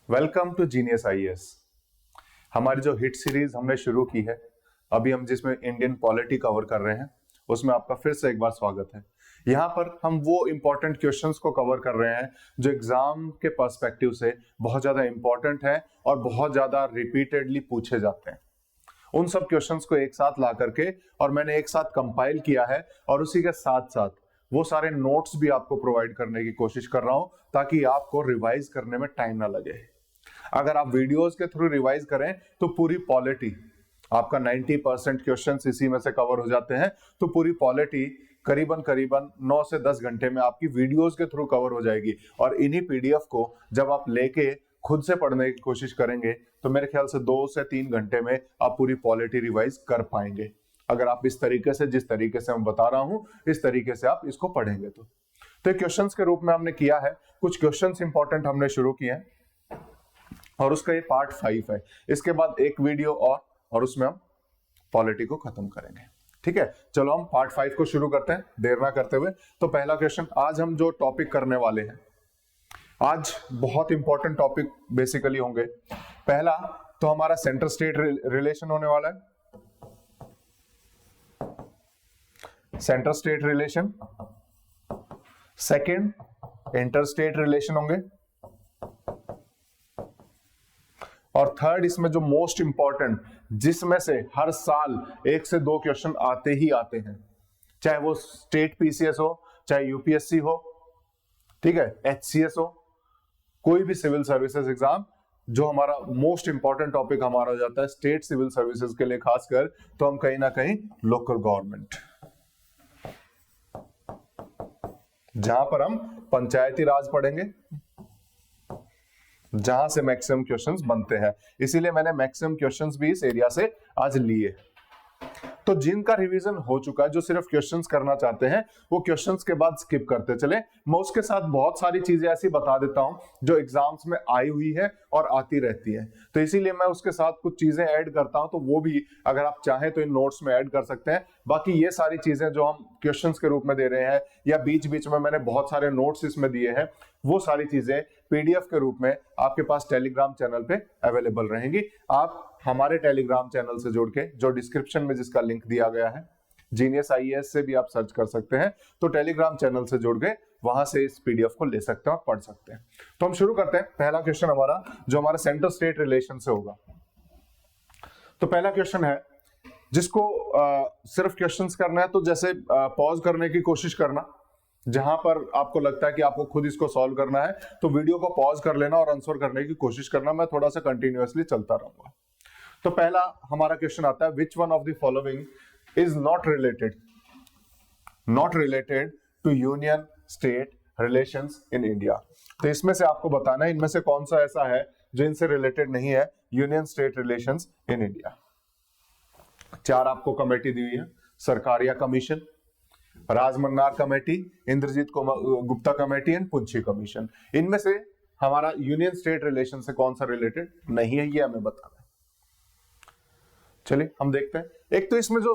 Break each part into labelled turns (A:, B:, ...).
A: Welcome to genius IAS. हमारी जो hit series हमने शुरू की है, अभी हम जिसमें इंडियन पॉलिटी कवर कर रहे हैं, उसमें आपका फिर से एक बार स्वागत है। यहाँ पर हम वो इंपॉर्टेंट क्वेश्चंस को कवर कर रहे हैं जो एग्जाम के पर्सपेक्टिव से बहुत ज्यादा इंपॉर्टेंट है और बहुत ज्यादा रिपीटेडली पूछे जाते हैं। उन सब क्वेश्चंस को एक साथ ला करके और मैंने एक साथ कंपाइल किया है और उसी के साथ साथ वो सारे नोट्स भी आपको प्रोवाइड करने की कोशिश कर रहा हूं ताकि आपको रिवाइज करने में टाइम ना लगे। अगर आप वीडियोस के थ्रू रिवाइज करें तो पूरी पॉलिटी आपका 90% क्वेश्चंस इसी में से कवर हो जाते हैं। तो पूरी पॉलिटी करीबन 9 से 10 घंटे में आपकी वीडियोस के थ्रू कवर हो जाएगी और इन्हीं पीडीएफ को जब आप लेके खुद से पढ़ने की कोशिश करेंगे तो मेरे ख्याल से 2 से 3 घंटे में आप पूरी पॉलिटी रिवाइज कर पाएंगे। अगर आप इस तरीके से, जिस तरीके से मैं बता रहा हूं, इस तरीके से आप इसको पढ़ेंगे तो क्वेश्चंस के रूप में हमने किया है। कुछ क्वेश्चंस इंपॉर्टेंट हमने शुरू किए हैं और उसका ये पार्ट 5 है। इसके बाद एक वीडियो और उसमें हम पॉलिटी को खत्म करेंगे। ठीक है, चलो हम पार्ट 5 को शुरू करते हैं देर ना करते हुए। तो पहला क्वेश्चन, आज हम जो टॉपिक करने वाले हैं, आज बहुत इंपॉर्टेंट टॉपिक बेसिकली होंगे। पहला तो हमारा सेंटर स्टेट रिलेशन होने वाला है, centre state relation. Second, inter state relation होंगे और थर्ड इसमें जो मोस्ट इंपॉर्टेंट, जिसमें से हर साल 1 से 2 क्वेश्चन आते ही आते हैं, चाहे वो स्टेट पीसीएस हो, चाहे यूपीएससी हो, ठीक है, एचसीएस हो, कोई भी सिविल सर्विसेज एग्जाम, जो हमारा मोस्ट इंपॉर्टेंट टॉपिक हमारा हो जाता है स्टेट सिविल सर्विसेज के लिए खासकर, तो हम कहीं ना कहीं लोकल गवर्नमेंट, जहां पर हम पंचायती राज पढ़ेंगे, जहां से मैक्सिमम क्वेश्चंस बनते हैं। इसीलिए मैंने मैक्सिमम क्वेश्चंस भी इस एरिया से आज लिए। तो जिनका रिवीजन हो चुका है, जो सिर्फ क्वेश्चंस करना चाहते हैं, वो क्वेश्चंस के बाद स्किप करते चले। मैं उसके साथ बहुत सारी चीजें ऐसी बता देता हूं जो एग्जाम्स में आई हुई है और आती रहती है, तो इसीलिए मैं उसके साथ कुछ चीजें ऐड करता हूं। तो वो भी अगर आप चाहें तो इन नोट्स में ऐड कर सकते हैं। बाकी ये सारी चीजें जो हम क्वेश्चंस के रूप में दे रहे हैं या बीच बीच में मैंने बहुत सारे नोट्स इसमें दिए हैं, वो सारी चीजें पीडीएफ के रूप में आपके पास टेलीग्राम चैनल पे अवेलेबल रहेंगी। आप हमारे टेलीग्राम चैनल से जुड़ के, जो डिस्क्रिप्शन में जिसका लिंक दिया गया है, जीनियस आईएएस से भी आप सर्च कर सकते हैं, तो टेलीग्राम चैनल से जुड़ के वहां से इस पीडीएफ को ले सकते हैं और पढ़ सकते हैं। तो हम शुरू करते हैं। पहला क्वेश्चन हमारा जो हमारा सेंटर स्टेट रिलेशन से होगा। तो पहला क्वेश्चन है जिसको सिर्फ क्वेश्चंस करना है, तो जैसे पॉज करने की कोशिश करना, जहां पर आपको लगता है कि आपको खुद इसको सॉल्व करना है तो वीडियो को पॉज कर लेना और आंसर करने की कोशिश करना। मैं थोड़ा सा कंटिन्यूअसली चलता रहूंगा। तो पहला हमारा क्वेश्चन आता है, which one of the following is not related to union state relations in India. तो इसमें से आपको बताना है इनमें से कौन सा ऐसा है जो इनसे रिलेटेड नहीं है union state relations in India. 4 आपको कमेटी दी हुई है, Sarkaria commission, Rajamannar committee, Indrajit Gupta committee and Punchhi commission. इनमें से हमारा यूनियन स्टेट रिलेशन से कौन सा रिलेटेड नहीं है, ये हमें बताना है। चलिए हम देखते हैं। एक तो इसमें जो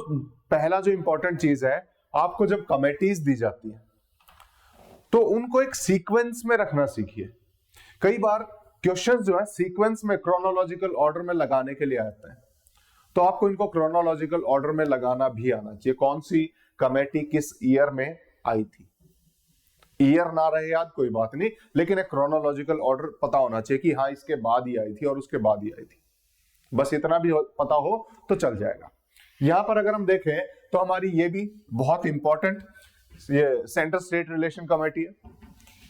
A: पहला जो इंपॉर्टेंट चीज है, आपको जब कमेटीज दी जाती है तो उनको एक सीक्वेंस में रखना सीखिए। कई बार क्वेश्चंस जो है सीक्वेंस में, क्रोनोलॉजिकल ऑर्डर में लगाने के लिए आते हैं, तो आपको इनको क्रोनोलॉजिकल ऑर्डर में लगाना भी आना चाहिए। कौन सी कमेटी किस ईयर में आई थी, ईयर ना रहे याद कोई बात नहीं, लेकिन एक क्रोनोलॉजिकल ऑर्डर पता होना चाहिए कि हाँ इसके बाद ही आई थी और उसके बाद ही आई थी। बस इतना भी पता हो तो चल जाएगा। यहां पर अगर हम देखें तो हमारी ये भी बहुत इंपॉर्टेंट, ये सेंटर स्टेट रिलेशन कमेटी है,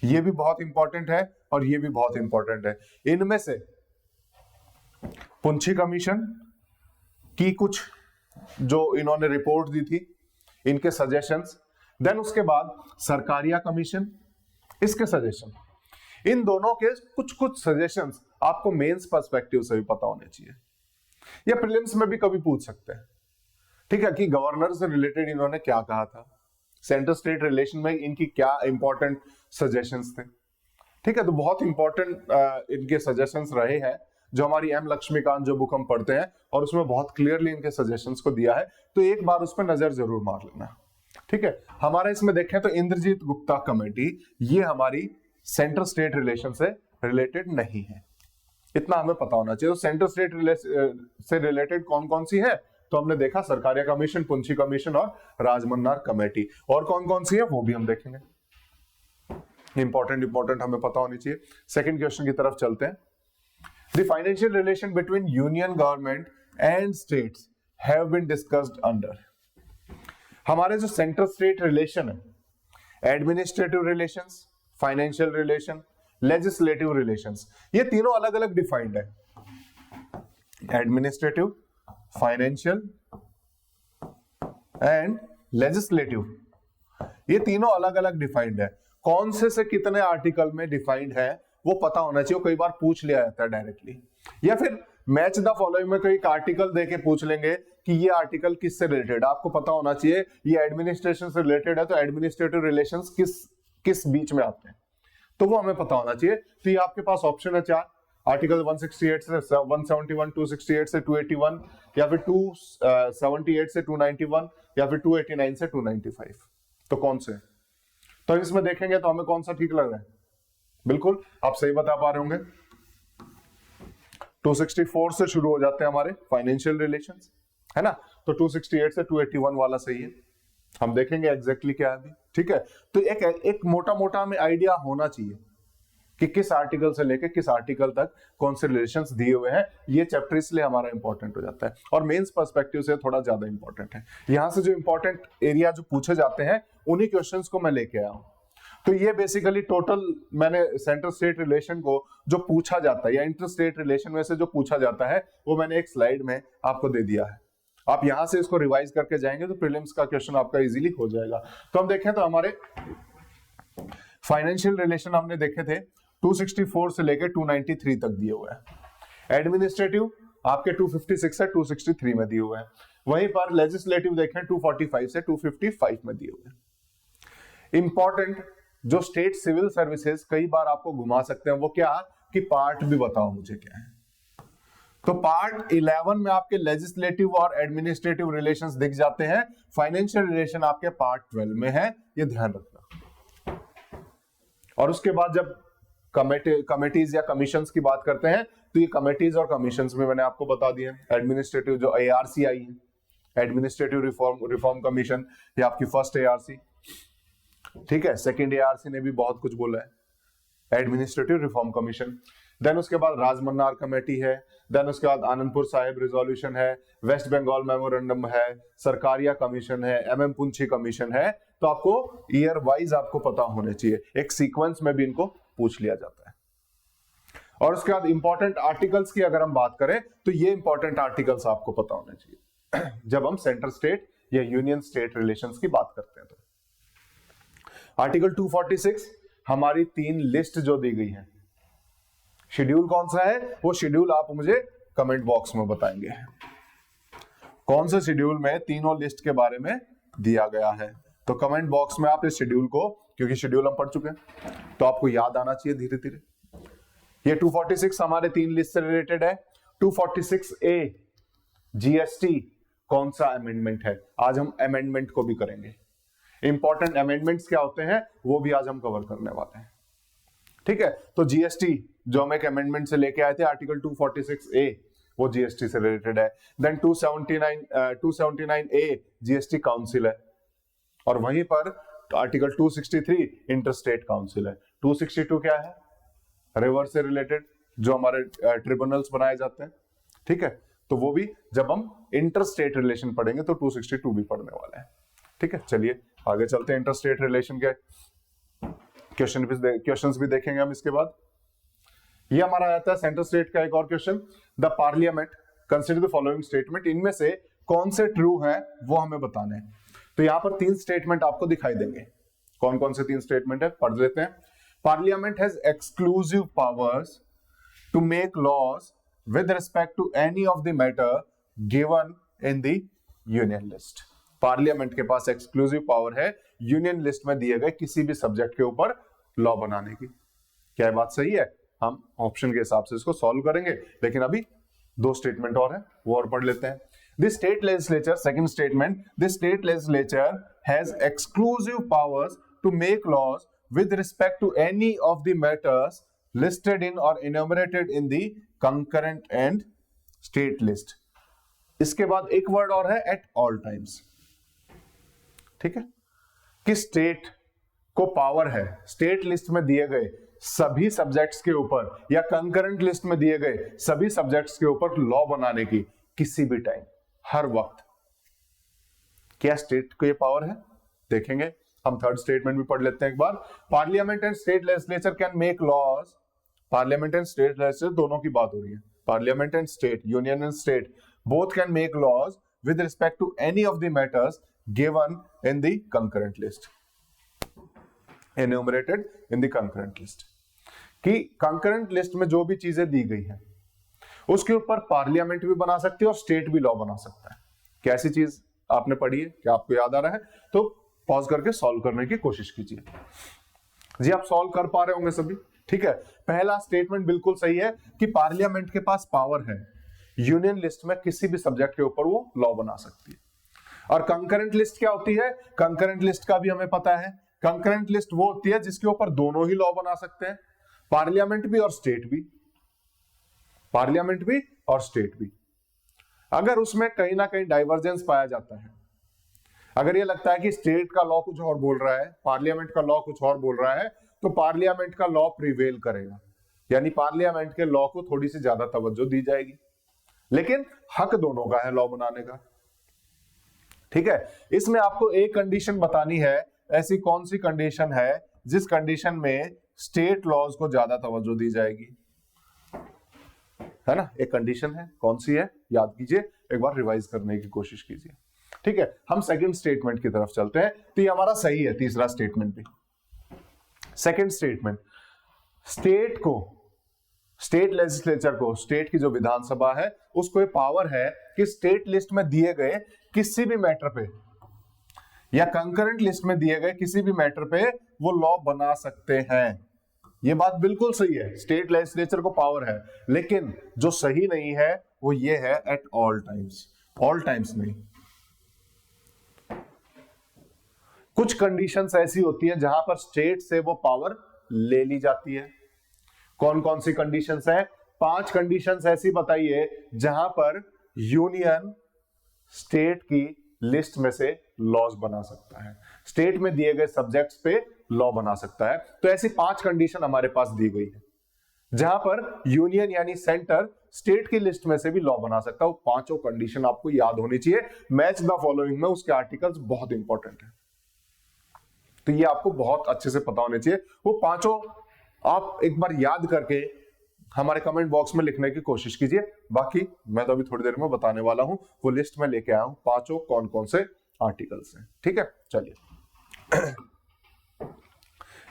A: ये भी बहुत इंपॉर्टेंट है और ये भी बहुत इंपॉर्टेंट है। इनमें से पुंछी कमीशन की कुछ जो इन्होंने रिपोर्ट दी थी, इनके सजेशंस, देन उसके बाद सरकारिया कमीशन, इसके सजेशन, इन दोनों के कुछ सजेशंस आपको मेंस पर्सपेक्टिव से भी पता होने चाहिए या प्रीलिम्स में भी कभी पूछ सकते हैं। ठीक है, कि गवर्नर से रिलेटेड इन्होंने क्या कहा था, सेंटर स्टेट रिलेशन में इनकी क्या इंपॉर्टेंट सजेशंस थे। ठीक है, तो बहुत इंपॉर्टेंट इनके सजेशंस रहे हैं। जो हमारी एम लक्ष्मीकांत जो बुक हम पढ़ते हैं और उसमें बहुत क्लियरली इनके सजेशंस को दिया है, तो एक बार उस पर नजर जरूर मार लेना। ठीक है, हमारा इसमें देखें तो इंद्रजीत गुप्ता कमेटी, ये हमारी सेंटर स्टेट रिलेशन से रिलेटेड नहीं है। इतना हमें पता होना चाहिए। तो सेंट्रल स्टेट से रिलेटेड कौन कौन सी है, तो हमने देखा सरकारिया कमीशन, पुंछी कमीशन और राजमन्नार कमेटी। और कौन कौन सी है वो भी हम देखेंगे। इंपॉर्टेंट हमें पता होनी चाहिए। सेकंड क्वेश्चन की तरफ चलते हैं। The financial relation between union government and states have been discussed under. हमारे जो सेंट्रल स्टेट रिलेशन है, administrative relations, financial relation, legislative relations, ये तीनों अलग अलग डिफाइंड है। एडमिनिस्ट्रेटिव, फाइनेंशियल एंड लेजिस्लेटिव, ये तीनों अलग अलग डिफाइंड है। कौन से कितने आर्टिकल में डिफाइंड है वो पता होना चाहिए। कई बार पूछ लिया जाता है डायरेक्टली, या फिर मैच द फॉलोइंग में कोई आर्टिकल देके पूछ लेंगे कि ये आर्टिकल किससे रिलेटेड। आपको पता होना चाहिए ये एडमिनिस्ट्रेशन से रिलेटेड है, तो एडमिनिस्ट्रेटिव रिलेशंस किस बीच में आते हैं, तो वो हमें पता होना चाहिए। तो ये आपके पास ऑप्शन है 4, आर्टिकल 168 से 171, 268 से 281, या फिर 278 से 291, या फिर 289 से 295। तो कौन से, तो इसमें देखेंगे तो हमें कौन सा ठीक लग रहा है। बिल्कुल आप सही बता पा रहे होंगे। 264 से शुरू हो जाते हैं हमारे फाइनेंशियल रिलेशंस, है ना, तो 268 से 281 वाला सही है। हम देखेंगे एग्जैक्टली क्या है अभी, ठीक है। तो एक मोटा मोटा हमें आइडिया होना चाहिए कि किस आर्टिकल से लेके किस आर्टिकल तक कौन से रिलेशंस दिए हुए हैं। ये चैप्टर इसलिए हमारा इंपॉर्टेंट हो जाता है और मेंस पर्सपेक्टिव से थोड़ा ज्यादा इंपॉर्टेंट है। यहां से जो इंपॉर्टेंट एरिया जो पूछे जाते हैं उन्हीं क्वेश्चंस को मैं लेके आया हूं। तो ये बेसिकली टोटल मैंने सेंट्रल स्टेट रिलेशन को जो पूछा जाता है या इंटर स्टेट रिलेशन में से जो पूछा जाता है वो मैंने एक स्लाइड में आपको दे दिया है। आप यहां से इसको रिवाइज करके जाएंगे तो प्रीलिम्स का क्वेश्चन आपका इजीली हो जाएगा। तो हम देखें तो हमारे फाइनेंशियल रिलेशन हमने देखे थे 264 से लेकर 293 तक दिए हुए हैं। एडमिनिस्ट्रेटिव आपके 256 से 263 में दिए हुए हैं। वहीं पर लेजिस्लेटिव देखें 245 से 255 में दिए हुए हैं। इंपॉर्टेंट जो स्टेट सिविल सर्विसेज कई बार आपको घुमा सकते हैं, वो क्या कि पार्ट भी बताओ मुझे क्या है। तो पार्ट 11 में आपके लेजिस्लेटिव और एडमिनिस्ट्रेटिव रिलेशंस दिख जाते हैं। फाइनेंशियल रिलेशन आपके पार्ट 12 में है, ये ध्यान रखना। और उसके बाद जब कमिटीज या कमीशंस की बात करते हैं तो ये कमिटीज और कमीशंस में मैंने आपको बता दिया। एडमिनिस्ट्रेटिव जो ARC आई है, एडमिनिस्ट्रेटिव रिफॉर्म कमीशन, ये आपकी फर्स्ट ARC, ठीक है। सेकंड ARC ने भी बहुत कुछ बोला है, एडमिनिस्ट्रेटिव रिफॉर्म कमीशन। देन उसके बाद राजमन्नार कमेटी है, देन उसके बाद आनंदपुर साहिब रिजोल्यूशन है, वेस्ट बंगाल मेमोरेंडम है, सरकारिया कमीशन है, MM पुंछी कमीशन है। तो आपको ईयर वाइज आपको पता होने चाहिए, एक सीक्वेंस में भी इनको पूछ लिया जाता है। और उसके बाद इंपॉर्टेंट आर्टिकल्स की अगर हम बात करें तो ये इंपॉर्टेंट आर्टिकल्स आपको पता होने चाहिए जब हम सेंट्रल स्टेट या यूनियन स्टेट रिलेशंस की बात करते हैं। तो आर्टिकल 246 हमारी 3 लिस्ट जो दी गई है, शेड्यूल कौन सा है वो शेड्यूल आप मुझे कमेंट बॉक्स में बताएंगे कौन से शेड्यूल में तीनों लिस्ट के बारे में दिया गया है। तो कमेंट बॉक्स में आप इस शेड्यूल को, क्योंकि शेड्यूल हम पढ़ चुके हैं तो आपको याद आना चाहिए धीरे धीरे। ये 246 हमारे 3 लिस्ट से रिलेटेड है। 246A GST कौन सा अमेंडमेंट है, आज हम अमेंडमेंट को भी करेंगे। इंपॉर्टेंट अमेंडमेंट्स क्या होते हैं वो भी आज हम कवर करने वाले हैं, ठीक है। तो GST जो हम एक अमेंडमेंट से लेके आए थे आर्टिकल 246A, वो GST से रिलेटेड है। देन 279A GST काउंसिल है, और वहीं पर आर्टिकल 263 इंटरस्टेट काउंसिल है। 262 क्या है, रिवर से रिलेटेड जो हमारे ट्रिब्यूनल्स बनाए जाते हैं, ठीक है। तो वो भी जब हम इंटरस्टेट रिलेशन पढ़ेंगे तो 262 भी पढ़ने वाला है, ठीक है। चलिए आगे चलते हैं। इंटरस्टेट रिलेशन के क्वेश्चंस भी देखेंगे हम। इसके बाद ये हमारा आता है सेंट्रल स्टेट का एक और question, the parliament consider the following statement, इनमें से कौन से ट्रू हैं वो हमें बताने हैं। तो यहां पर 3 स्टेटमेंट आपको दिखाई देंगे। कौन कौन से 3 स्टेटमेंट है पढ़ लेते हैं। Parliament has exclusive powers to make laws with respect to any of the matter given in the union list. Parliament के पास एक्सक्लूसिव पावर है यूनियन लिस्ट में दिए गए किसी भी सब्जेक्ट के ऊपर लॉ बनाने की। क्या बात सही है? हम ऑप्शन के हिसाब से इसको सॉल्व करेंगे, लेकिन अभी 2 स्टेटमेंट और है वो और पढ़ लेते हैं। The state legislature, second statement, the state legislature has exclusive powers to make laws with respect to any of the matters listed in और enumerated in the concurrent and state list. इसके बाद एक वर्ड और है, at all times. ठीक है, कि state को पावर है स्टेट लिस्ट में दिए गए सभी सब्जेक्ट्स के ऊपर या कंकरेंट लिस्ट में दिए गए सभी सब्जेक्ट्स के ऊपर लॉ बनाने की, किसी भी टाइम, हर वक्त। क्या स्टेट को ये पावर है? देखेंगे। हम थर्ड स्टेटमेंट भी पढ़ लेते हैं एक बार। Parliament and state legislature can make laws. Parliament and state legislature दोनों की बात हो रही है। Parliament and state, union and state, both can make laws with respect to any of the matters given in the concurrent list, enumerated in the concurrent list। कि concurrent list में जो भी चीजें दी गई हैं उसके ऊपर पार्लियामेंट भी बना सकती है और स्टेट भी लॉ बना सकता है। कैसी चीज आपने पढ़ी है, क्या आपको याद आ रहा है? तो पॉज करके सॉल्व करने की कोशिश कीजिए। जी आप सॉल्व कर पा रहे होंगे सभी? ठीक है, पहला स्टेटमेंट बिल्कुल सही है कि पार्लियामेंट के पास पावर है यूनियन लिस्ट में किसी भी सब्जेक्ट के ऊपर वो लॉ बना सकती है। और कंकरेंट लिस्ट क्या होती है? कंकरेंट लिस्ट का भी हमें पता है। कंकरेंट लिस्ट वो होती है जिसके ऊपर दोनों ही लॉ बना सकते हैं, पार्लियामेंट भी और स्टेट भी। पार्लियामेंट भी और स्टेट भी। अगर उसमें कहीं ना कहीं डाइवर्जेंस पाया जाता है, अगर ये लगता है कि स्टेट का लॉ कुछ और बोल रहा है, पार्लियामेंट का लॉ कुछ और बोल रहा है, तो पार्लियामेंट का लॉ प्रिवेल करेगा, यानी पार्लियामेंट के लॉ को थोड़ी सी ज्यादा तवज्जो दी जाएगी। लेकिन हक दोनों का है लॉ बनाने का। ठीक है, इसमें आपको एक कंडीशन बतानी है। ऐसी कौन सी कंडीशन है जिस कंडीशन में स्टेट लॉज को ज्यादा तवज्जो दी जाएगी? है ना, एक कंडीशन है, कौन सी है? याद कीजिए, एक बार रिवाइज करने की कोशिश कीजिए। ठीक है, हम सेकंड स्टेटमेंट की तरफ चलते हैं। तो ये हमारा सही है, तीसरा स्टेटमेंट भी। सेकंड स्टेटमेंट, स्टेट को, स्टेट लेजिस्लेचर को, स्टेट की जो विधानसभा है उसको ये पावर है कि स्टेट लिस्ट में दिए गए किसी भी मैटर पे या कंकरेंट लिस्ट में दिए गए किसी भी मैटर पे वो लॉ बना सकते हैं। ये बात बिल्कुल सही है, स्टेट लेजिस्लेचर को पावर है। लेकिन जो सही नहीं है वो ये है at all times. All times नहीं, कुछ कंडीशंस ऐसी होती हैं जहां पर स्टेट से वो पावर ले ली जाती है। कौन कौन सी कंडीशंस है? 5 कंडीशंस ऐसी बताइए जहां पर यूनियन स्टेट की लिस्ट में से लॉज बना सकता है, स्टेट में दिए गए सब्जेक्ट्स पे लॉ बना सकता है। तो ऐसी 5 कंडीशन हमारे पास दी गई है जहां पर यूनियन यानी सेंटर स्टेट की लिस्ट में से भी लॉ बना सकता है। वो 5 कंडीशन आपको याद होनी चाहिए। मैच द फॉलोइंग में उसके आर्टिकल्स बहुत इंपॉर्टेंट है, तो ये आपको बहुत अच्छे से पता होने चाहिए। वो 5 आप एक बार याद करके हमारे कमेंट बॉक्स में लिखने की कोशिश कीजिए। बाकी मैं तो अभी थोड़ी देर में बताने वाला हूं, वो लिस्ट में लेके आया हूं 5 कौन कौन से आर्टिकल्स हैं। ठीक है, चलिए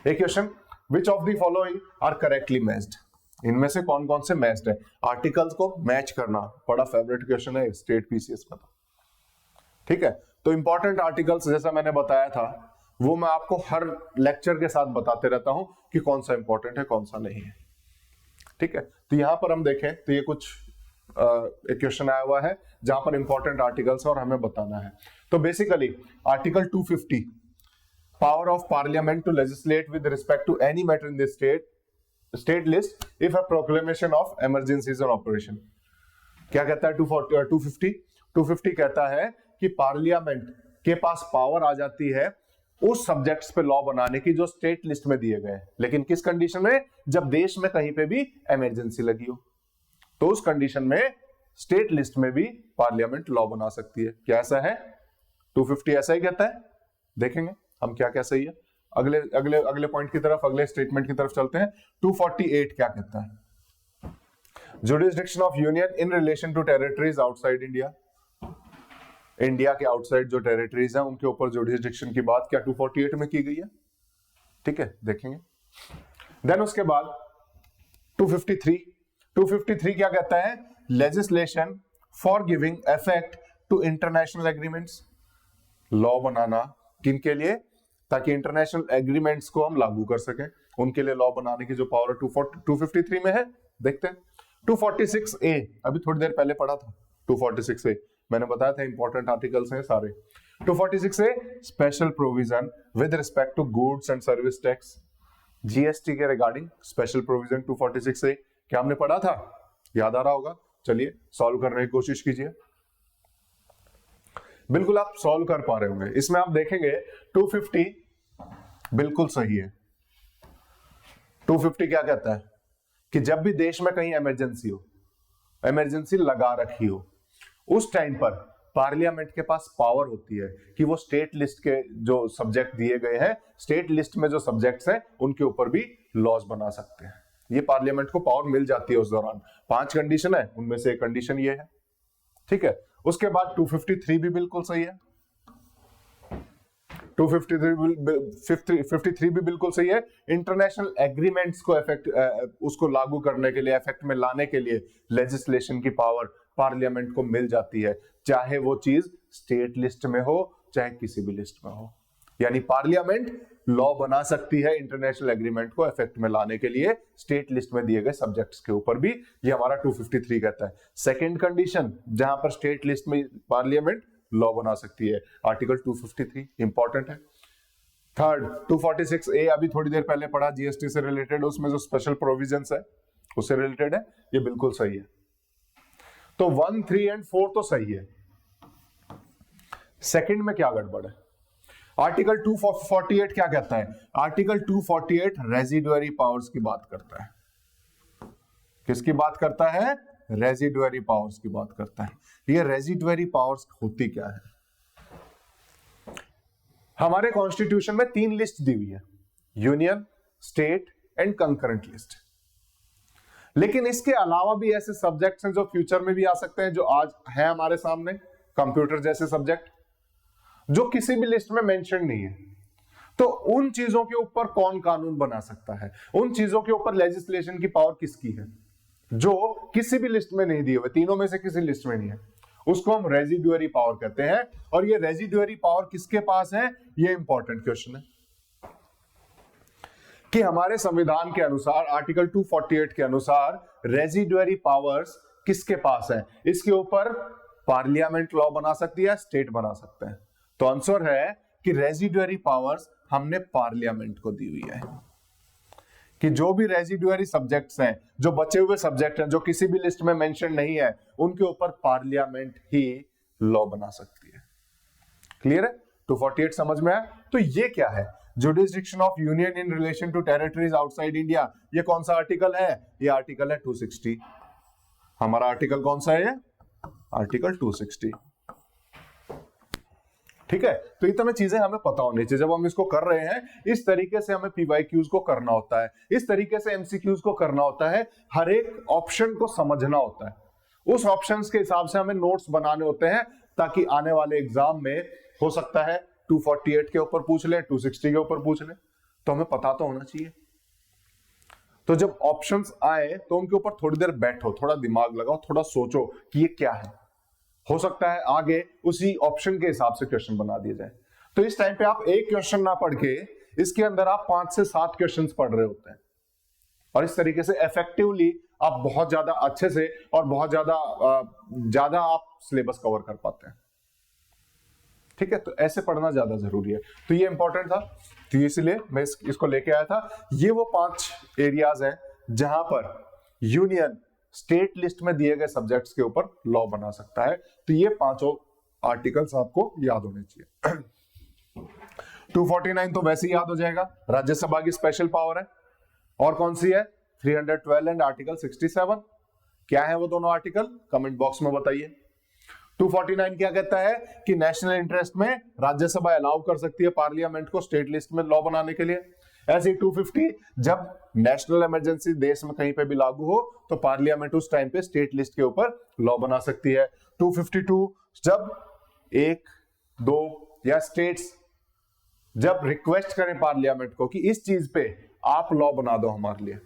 A: एक question, which of the following are correctly matched? इनमें से कौन कौन से मैच्ड है? आर्टिकल्स को मैच करना बड़ा फेवरेट क्वेश्चन है स्टेट पीसीएस में। ठीक है, तो इंपॉर्टेंट आर्टिकल्स जैसा मैंने बताया था वो मैं आपको हर लेक्चर के साथ बताते रहता हूं कि कौन सा इंपॉर्टेंट है कौन सा नहीं है। ठीक है, तो यहां पर हम देखें तो ये कुछ एक क्वेश्चन आया हुआ है जहां पर इंपॉर्टेंट आर्टिकल्स और हमें बताना है। तो basically article 250, power of parliament to legislate with respect to any matter in the state list if a proclamation of emergency is on operation. क्या कहता है 250 कहता है कि पार्लियामेंट के पास पावर आ जाती है उस सब्जेक्ट्स पे लॉ बनाने की जो स्टेट लिस्ट में दिए गए, लेकिन किस कंडीशन में? जब देश में कहीं पे भी इमरजेंसी लगी हो, तो उस कंडीशन में स्टेट लिस्ट में भी पार्लियामेंट लॉ बना सकती है। क्या ऐसा है? 250 ऐसा ही कहता है। देखेंगे हम क्या क्या सही है। अगले अगले अगले पॉइंट की तरफ, अगले स्टेटमेंट की तरफ चलते हैं। 248 क्या कहता है? Jurisdiction of union in relation to territories outside India. India के आउटसाइड जो टेरिटरीज हैं उनके ऊपर जुरिसडिक्शन की बात क्या 248 में की गई है? ठीक है, देखेंगे। देन उसके बाद 253 क्या कहता है? Legislation for giving effect to international agreements. Law बनाना किन के लिए? ताकि इंटरनेशनल एग्रीमेंट्स को हम लागू कर सकें, उनके लिए लॉ बनाने की जो पावर 253 में है। देखते हैं 246A, अभी थोड़ी देर पहले पढ़ा था 246A, मैंने बताया था इंपॉर्टेंट आर्टिकल्स हैं सारे। 246A, special provision with respect to goods and service tax. GST के रिगार्डिंग स्पेशल प्रोविजन 246 से क्या हमने पढ़ा था, याद आ रहा होगा। चलिए सॉल्व करने की कोशिश कीजिए। बिल्कुल आप सॉल्व कर पा रहे होंगे। इसमें आप देखेंगे 250 बिल्कुल सही है। 250 क्या कहता है कि जब भी देश में कहीं इमरजेंसी हो, इमरजेंसी लगा रखी हो, उस टाइम पर पार्लियामेंट के पास पावर होती है कि वो स्टेट लिस्ट के जो सब्जेक्ट दिए गए हैं, स्टेट लिस्ट में जो सब्जेक्ट्स हैं उनके ऊपर भी लॉज बना सकते हैं। ये पार्लियामेंट को पावर मिल जाती है उस दौरान। 5 कंडीशन है, उनमें से एक कंडीशन ये है, ठीक है। उसके बाद 253 भी बिल्कुल सही है। 253 भी बिल्कुल सही है। इंटरनेशनल एग्रीमेंट्स को उसको लागू करने के लिए, इफेक्ट में लाने के लिए लेजिस्लेशन की पावर पार्लियामेंट को मिल जाती है, चाहे वो चीज स्टेट लिस्ट में हो चाहे किसी भी लिस्ट में हो। यानी पार्लियामेंट लॉ बना सकती है इंटरनेशनल एग्रीमेंट को इफेक्ट में लाने के लिए स्टेट लिस्ट में दिए गए सब्जेक्ट्स के ऊपर भी। ये हमारा 253 कहता है। सेकेंड कंडीशन जहां पर स्टेट लिस्ट में पार्लियामेंट लॉ बना सकती है, आर्टिकल 253 इंपॉर्टेंट है। थर्ड 246 ए अभी थोड़ी देर पहले पढ़ा, जीएसटी से रिलेटेड, उसमें जो स्पेशल प्रोविजंस है उससे रिलेटेड है, ये बिल्कुल सही है। तो 1, 3 एंड 4 तो सही है। सेकंड में क्या गड़बड़ है? आर्टिकल 248 क्या कहता है? आर्टिकल 248 रेजिडुअरी पावर्स की बात करता है। किसकी बात करता है? रेजिडुअरी पावर्स की बात करता है। ये रेजिडुअरी पावर्स होती क्या है? हमारे कॉन्स्टिट्यूशन में 3 लिस्ट दी हुई है, union, state and concurrent list. लेकिन इसके अलावा भी ऐसे सब्जेक्ट्स हैं जो फ्यूचर में भी आ सकते हैं, जो आज है हमारे सामने, कंप्यूटर जैसे सब्जेक्ट जो किसी भी लिस्ट में मेंशन नहीं है। तो उन चीजों के ऊपर कौन कानून बना सकता है? उन चीजों के ऊपर लेजिस्लेशन की पावर किसकी है जो किसी भी लिस्ट में नहीं दी हुई, तीनों में से किसी लिस्ट में नहीं है? उसको हम रेजिडुअरी पावर कहते हैं। और ये रेजिडुअरी पावर किसके पास है? ये इंपॉर्टेंट क्वेश्चन है कि हमारे संविधान के अनुसार, आर्टिकल 248 के अनुसार रेजिडुअरी पावर्स किसके पास है? इसके ऊपर पार्लियामेंट लॉ बना सकती है, स्टेट बना सकते हैं। तो आंसर है कि रेजिडुअरी पावर्स हमने पार्लियामेंट को दी हुई है कि जो भी रेजिडुअरी सब्जेक्ट्स हैं, जो बचे हुए सब्जेक्ट हैं, जो किसी भी लिस्ट में मेंशन नहीं है, उनके ऊपर पार्लियामेंट ही लॉ बना सकती है। क्लियर है? 248 समझ में आया? तो ये क्या है? Jurisdiction of union in relation to territories outside India. ये कौन सा आर्टिकल है? ये आर्टिकल है 260। हमारा आर्टिकल कौन सा है? आर्टिकल 260। ठीक है, तो इतनी चीजें हमें पता होनी चाहिए जब हम इसको कर रहे हैं। इस तरीके से हमें पीवाईक्यूज को करना होता है, इस तरीके से एमसीक्यूज को करना होता है, हर एक ऑप्शन को समझना होता है, उस ऑप्शंस के हिसाब से हमें नोट्स बनाने होते हैं, ताकि आने वाले एग्जाम में हो सकता है 248 के ऊपर पूछ ले, 260 के ऊपर पूछ ले, तो हमें पता तो होना चाहिए। तो जब ऑप्शंस आए तो उनके ऊपर थोड़ी देर बैठो, थोड़ा दिमाग लगाओ, थोड़ा सोचो कि ये क्या है। हो सकता है आगे उसी ऑप्शन के हिसाब से क्वेश्चन बना दिए जाए। तो इस टाइम पे आप एक क्वेश्चन ना पढ़ के इसके अंदर आप 5 से 7 क्वेश्चंस पढ़ रहे होते हैं, और इस तरीके से इफेक्टिवली आप बहुत ज्यादा अच्छे से और बहुत ज्यादा आप सिलेबस कवर कर पाते हैं। ठीक है, तो ऐसे पढ़ना ज्यादा जरूरी है। तो ये इंपॉर्टेंट था, तो इसलिए मैं इसको लेके आया था। ये वो 5 एरियाज हैं जहां पर यूनियन स्टेट लिस्ट में दिए गए सब्जेक्ट्स के ऊपर लॉ बना सकता है। तो ये 5 आर्टिकल्स आपको याद होने चाहिए। 249 तो वैसे ही याद हो जाएगा, राज्यसभा की स्पेशल पावर है। और कौन सी है? 312 एंड आर्टिकल 67। क्या है वो दोनों आर्टिकल? कमेंट बॉक्स में बताइए। 249 क्या कहता है कि नेशनल इंटरेस्ट में राज्यसभा अलाउ कर सकती है पार्लियामेंट को स्टेट लिस्ट में लॉ बनाने के लिए। ऐसे 250 जब नेशनल इमरजेंसी देश में कहीं पे भी लागू हो तो पार्लियामेंट उस टाइम पे स्टेट लिस्ट के ऊपर लॉ बना सकती है। 252 जब 1, 2 या स्टेट्स जब रिक्वेस्ट करें पार्लियामेंट को कि इस चीज पे आप लॉ बना दो हमारे लिए,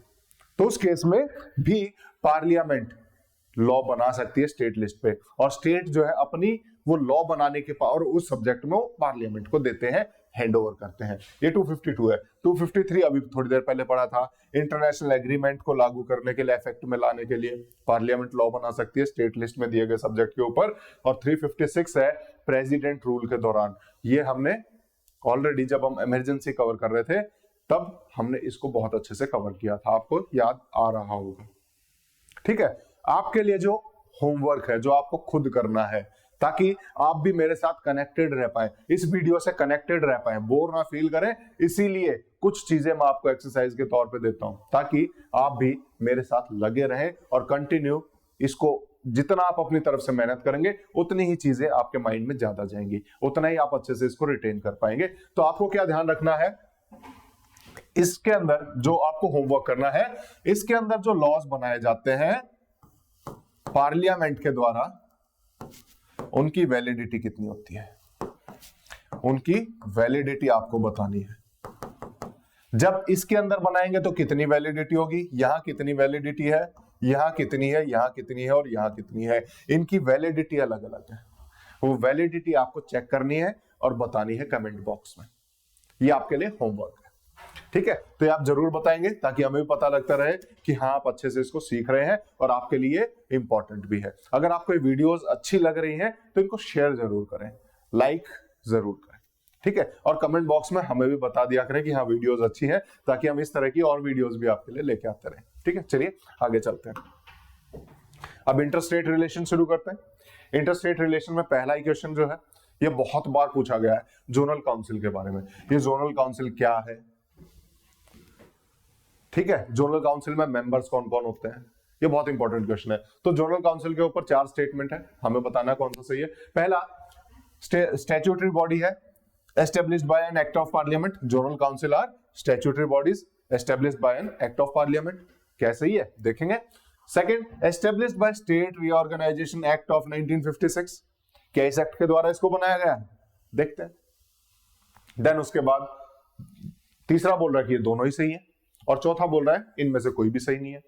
A: तो उस केस में भी पार्लियामेंट लॉ बना सकती है स्टेट लिस्ट पे, और स्टेट जो है अपनी वो लॉ बनाने के पावर उस सब्जेक्ट में पार्लियामेंट को देते हैं, हैंड ओवर करते हैं। ये 252 है। 253 अभी थोड़ी देर पहले पढ़ा था, इंटरनेशनल एग्रीमेंट को लागू करने के लिए, इफेक्ट में लाने के लिए पार्लियामेंट लॉ बना सकती है स्टेट लिस्ट में दिए गए सब्जेक्ट के ऊपर। और 356 है प्रेसिडेंट रूल के दौरान। ये हमने ऑलरेडी जब हम इमरजेंसी कवर कर रहे थे तब हमने इसको बहुत अच्छे से कवर किया था, आपको याद आ रहा होगा। ठीक है, आपके लिए जो होमवर्क है, जो आपको खुद करना है, ताकि आप भी मेरे साथ कनेक्टेड रह पाए, इस वीडियो से कनेक्टेड रह पाए, बोर ना फील करें, इसीलिए कुछ चीजें मैं आपको एक्सरसाइज के तौर पे देता हूं, ताकि आप भी मेरे साथ लगे रहें और कंटिन्यू इसको, जितना आप अपनी तरफ से मेहनत करेंगे उतनी ही चीजें आपके माइंड में ज्यादा जाएंगी, उतना ही आप अच्छे से इसको रिटेन कर पाएंगे। तो आपको क्या ध्यान रखना है, इसके अंदर जो आपको होमवर्क करना है, इसके अंदर जो लॉज बनाए जाते हैं पार्लियामेंट के द्वारा, उनकी वैलिडिटी कितनी होती है, उनकी वैलिडिटी आपको बतानी है। जब इसके अंदर बनाएंगे तो कितनी वैलिडिटी होगी, यहां कितनी वैलिडिटी है, यहां कितनी है, यहां कितनी है और यहां कितनी है, इनकी वैलिडिटी अलग अलग है। वो वैलिडिटी आपको चेक करनी है और बतानी है कमेंट बॉक्स में। ये आपके लिए होमवर्क है, ठीक है। तो ये आप जरूर बताएंगे ताकि हमें भी पता लगता रहे कि हाँ आप अच्छे से इसको सीख रहे हैं और आपके लिए इंपॉर्टेंट भी है। अगर आपको ये वीडियोस अच्छी लग रही हैं तो इनको शेयर जरूर करें, लाइक जरूर करें, ठीक है। और कमेंट बॉक्स में हमें भी बता दिया करें कि हाँ वीडियोस अच्छी हैं, ताकि हम इस तरह की और वीडियोस भी आपके लिए लेके आते रहें, ठीक है। चलिए आगे चलते हैं। अब इंटरस्टेट रिलेशन शुरू करते हैं। इंटरस्टेट रिलेशन में पहला ही क्वेश्चन जो है ये बहुत बार पूछा गया है, जोनल काउंसिल के बारे में। ये जोनल काउंसिल क्या है, ठीक है। जोनल काउंसिल में मेंबर्स कौन कौन होते हैं, ये बहुत इंपॉर्टेंट क्वेश्चन है। तो जोनल काउंसिल के ऊपर 4 स्टेटमेंट है, हमें बताना कौन सा सही है। पहला, स्टैट्यूटरी बॉडी है established by an act of parliament. Zonal council are statutory bodies established by an act of parliament. क्या सही है, देखेंगे। Second, established by State Reorganization Act of 1956. क्या इस एक्ट के द्वारा इसको बनाया गया है, देखते हैं। देन उसके बाद तीसरा बोल रहा है कि ये दोनों ही सही है, और चौथा बोल रहा है इनमें से कोई भी सही नहीं है।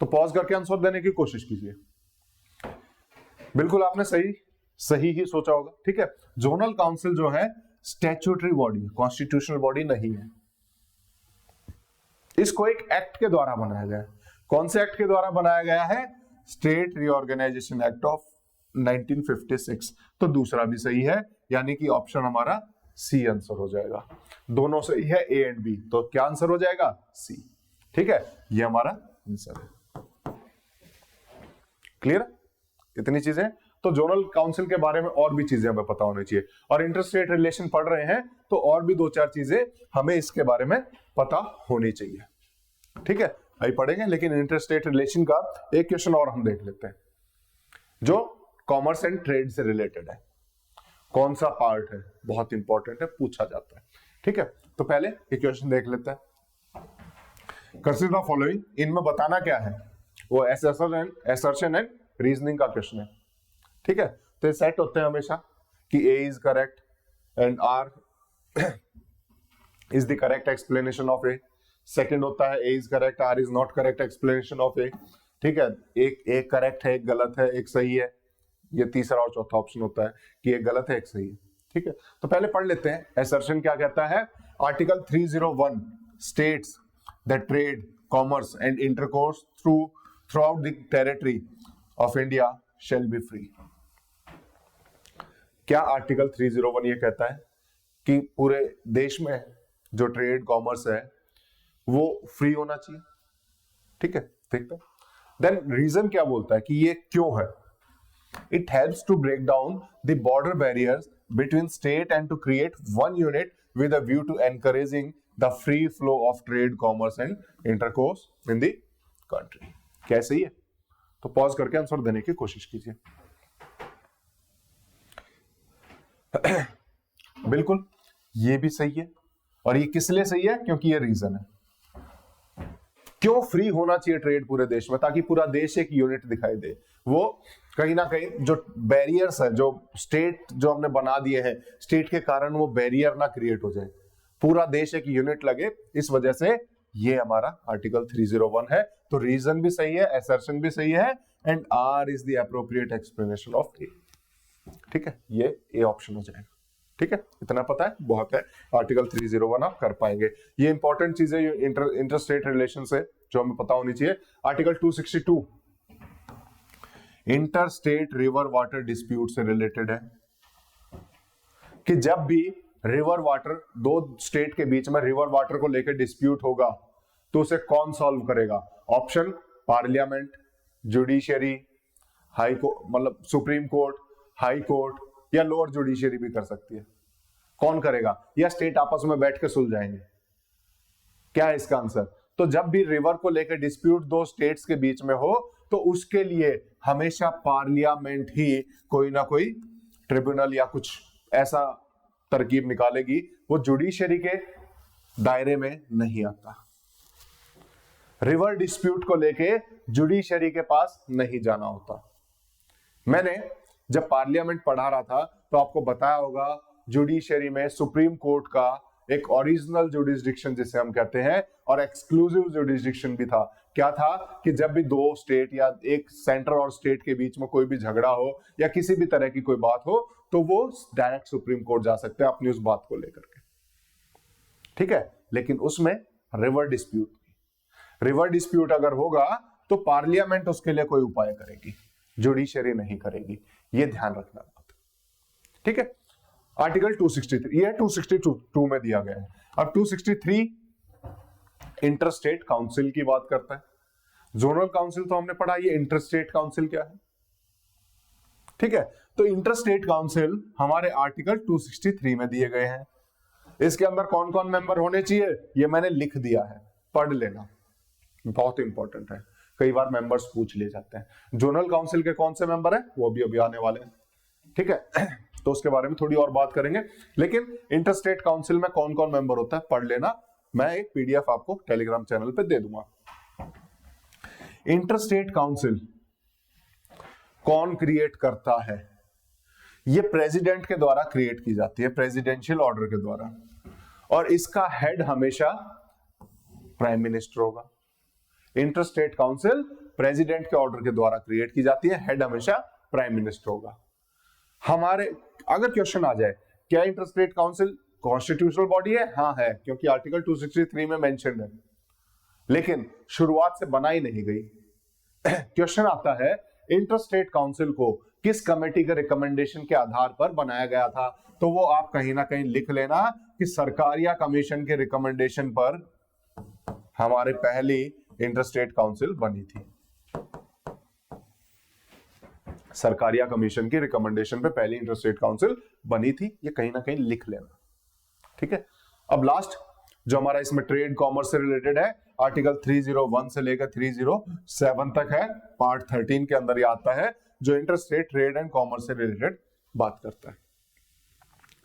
A: तो पॉज करके आंसर देने की कोशिश कीजिए। बिल्कुल आपने सही ही सोचा होगा, ठीक है। जोनल काउंसिल जो है स्टैट्यूटरी बॉडी, कॉन्स्टिट्यूशनल बॉडी नहीं है। इसको एक एक्ट के द्वारा बनाया गया है। कौन से एक्ट के द्वारा बनाया गया है, स्टेट रीऑर्गेनाइजेशन एक्ट ऑफ 1956। तो दूसरा भी सही है, यानी कि ऑप्शन हमारा सी आंसर हो जाएगा। दोनों सही है, ए एंड बी, तो क्या आंसर हो जाएगा, सी, ठीक है। ये हमारा आंसर है। क्लियर, इतनी चीजें। तो जोनल काउंसिल के बारे में और भी चीजें हमें पता होनी चाहिए, और इंटरस्टेट रिलेशन पढ़ रहे हैं तो और भी 2-4 चीजें हमें इसके बारे में पता होनी चाहिए, ठीक है। अभी पढ़ेंगे, लेकिन इंटरस्टेट रिलेशन का एक क्वेश्चन और हम देख लेते हैं जो कॉमर्स एंड ट्रेड से रिलेटेड है। कौन सा पार्ट है, बहुत इंपॉर्टेंट है, पूछा जाता है, ठीक है। तो पहले एक क्वेश्चन देख लेते हैं। कंसीडर द फॉलोइंग, इनमें बताना क्या है, वो असर्शन एंड रीजनिंग का क्वेश्चन है, ठीक है। तो ये सेट होते हैं हमेशा कि A is correct and R is the correct explanation of A। Second होता है A is correct, R is not correct explanation of A, ठीक है। एक करेक्ट है, एक गलत है, एक सही है। ये तीसरा और चौथा ऑप्शन होता है कि एक गलत है, एक सही है, ठीक है। तो पहले पढ़ लेते हैं असर्शन क्या कहता है। Article 301 states that trade, commerce and intercourse through out the territory of India shall be free. क्या आर्टिकल 301 ये कहता है कि पूरे देश में जो ट्रेड कॉमर्स है वो फ्री होना चाहिए, ठीक है। देखते हैं। देन रीजन क्या बोलता है कि ये क्यों है। It helps to break down the border barriers between state and to create one unit with a view to encouraging the free flow of trade, commerce and intercourse in the country. क्या सही है, तो pause करके answer देने की कोशिश कीजिए। बिल्कुल ये भी सही है, और ये किस लिए सही है, क्योंकि ये रीजन है। क्यों फ्री होना चाहिए ट्रेड पूरे देश में, ताकि पूरा देश एक यूनिट दिखाई दे। वो कहीं ना कहीं जो बैरियर्स है, जो स्टेट जो हमने बना दिए हैं, स्टेट के कारण वो बैरियर ना क्रिएट हो जाए, पूरा देश एक यूनिट लगे, इस वजह से ये हमारा आर्टिकल 301 है। तो रीजन भी सही है, असर्शन भी सही है, and R is the appropriate explanation of A, ठीक है। ये ए ऑप्शन हो जाएगा, ठीक है। इतना पता है, बहुत है। आर्टिकल 301 आप कर पाएंगे। ये इंपॉर्टेंट चीजें इंटरस्टेट रिलेशन से जो हमें पता होनी चाहिए। Article 262 interstate river water dispute से रिलेटेड है कि जब भी रिवर वाटर, दो स्टेट के बीच में रिवर वाटर को लेकर डिस्प्यूट होगा तो उसे कौन सॉल्व करेगा? Option parliament, judiciary, high court मतलब सुप्रीम कोर्ट, हाई कोर्ट या लोअर जुडिशियरी भी कर सकती है। कौन करेगा? या स्टेट आपस में बैठ के सुलझाएंगे? क्या है इसका आंसर? तो जब भी रिवर को लेकर डिस्प्यूट दो स्टेट्स के बीच में हो तो उसके लिए हमेशा पार्लियामेंट ही कोई ना कोई ट्रिब्यूनल या कुछ ऐसा तरकीब निकालेगी, वो जुडिशरी के दायरे में नहीं आता। रिवर डिस्प्यूट को लेके जुडिशरी के पास नहीं जाना होता। मैंने जब पार्लियामेंट पढ़ा रहा था तो आपको बताया होगा जुडिशरी में सुप्रीम कोर्ट का एक ओरिजिनल जुडिस्डिक्शन जिसे हम कहते हैं और एक्सक्लूसिव जुडिस्डिक्शन भी था। क्या था कि जब भी दो स्टेट या एक सेंटर और स्टेट के बीच में कोई भी झगड़ा हो या किसी भी तरह की कोई बात हो तो वो डायरेक्ट सुप्रीम कोर्ट जा सकते हैं अपनी उस बात को लेकर के, ठीक है। लेकिन उसमें रिवर डिस्प्यूट अगर होगा तो पार्लियामेंट उसके लिए कोई उपाय करेगी, जुडिशरी नहीं करेगी। ये ध्यान रखना बात, ठीक है। आर्टिकल 263 ये 262 में दिया गया है। अब 263 इंटरस्टेट काउंसिल की बात करता है। जोनल काउंसिल तो हमने पढ़ा, ये इंटरस्टेट काउंसिल क्या है, ठीक है। तो इंटरस्टेट काउंसिल हमारे आर्टिकल 263 में दिए गए हैं। इसके अंदर कौन कौन मेंबर होने चाहिए ये मैंने लिख दिया है, पढ़ लेना, बहुत इंपॉर्टेंट है। कई बार मेंबर्स पूछ ले जाते हैं जोनल काउंसिल के कौन से मेंबर है, वो भी अभी आने वाले हैं, ठीक है। तो उसके बारे में थोड़ी और बात करेंगे, लेकिन इंटरस्टेट काउंसिल में कौन कौन मेंबर होता है पढ़ लेना। मैं एक पीडीएफ आपको टेलीग्राम चैनल पे दे दूंगा। इंटरस्टेट काउंसिल कौन क्रिएट करता है? ये प्रेसिडेंट के द्वारा क्रिएट की जाती है, प्रेसिडेंशियल ऑर्डर के द्वारा, और इसका हेड हमेशा प्राइम मिनिस्टर होगा। इंटरस्टेट काउंसिल प्रेसिडेंट के ऑर्डर के द्वारा क्रिएट की जाती है, हेड हमेशा प्राइम मिनिस्टर होगा। हमारे अगर क्वेश्चन आ जाए क्या इंटरस्टेट काउंसिल कॉन्स्टिट्यूशनल बॉडी है? हाँ है, क्योंकि आर्टिकल 263 में मेंशन है, लेकिन शुरुआत से बनाई नहीं गई। क्वेश्चन आता है इंटरस्टेट काउंसिल को किस कमेटी के रिकमेंडेशन के आधार पर बनाया गया था? तो वो आप कहीं ना कहीं लिख लेना कि सरकारिया कमीशन के रिकमेंडेशन पर हमारे पहली इंटरस्टेट काउंसिल बनी थी। सरकारिया कमीशन की रिकमेंडेशन पे पहली इंटरस्टेट काउंसिल बनी थी, ये कहीं ना कहीं लिख लेना, ठीक है। अब लास्ट जो हमारा इसमें ट्रेड कॉमर्स से रिलेटेड है, आर्टिकल 301 से लेकर 307 तक है, पार्ट 13 के अंदर ये आता है, जो इंटरस्टेट ट्रेड एंड कॉमर्स से रिलेटेड बात करता है,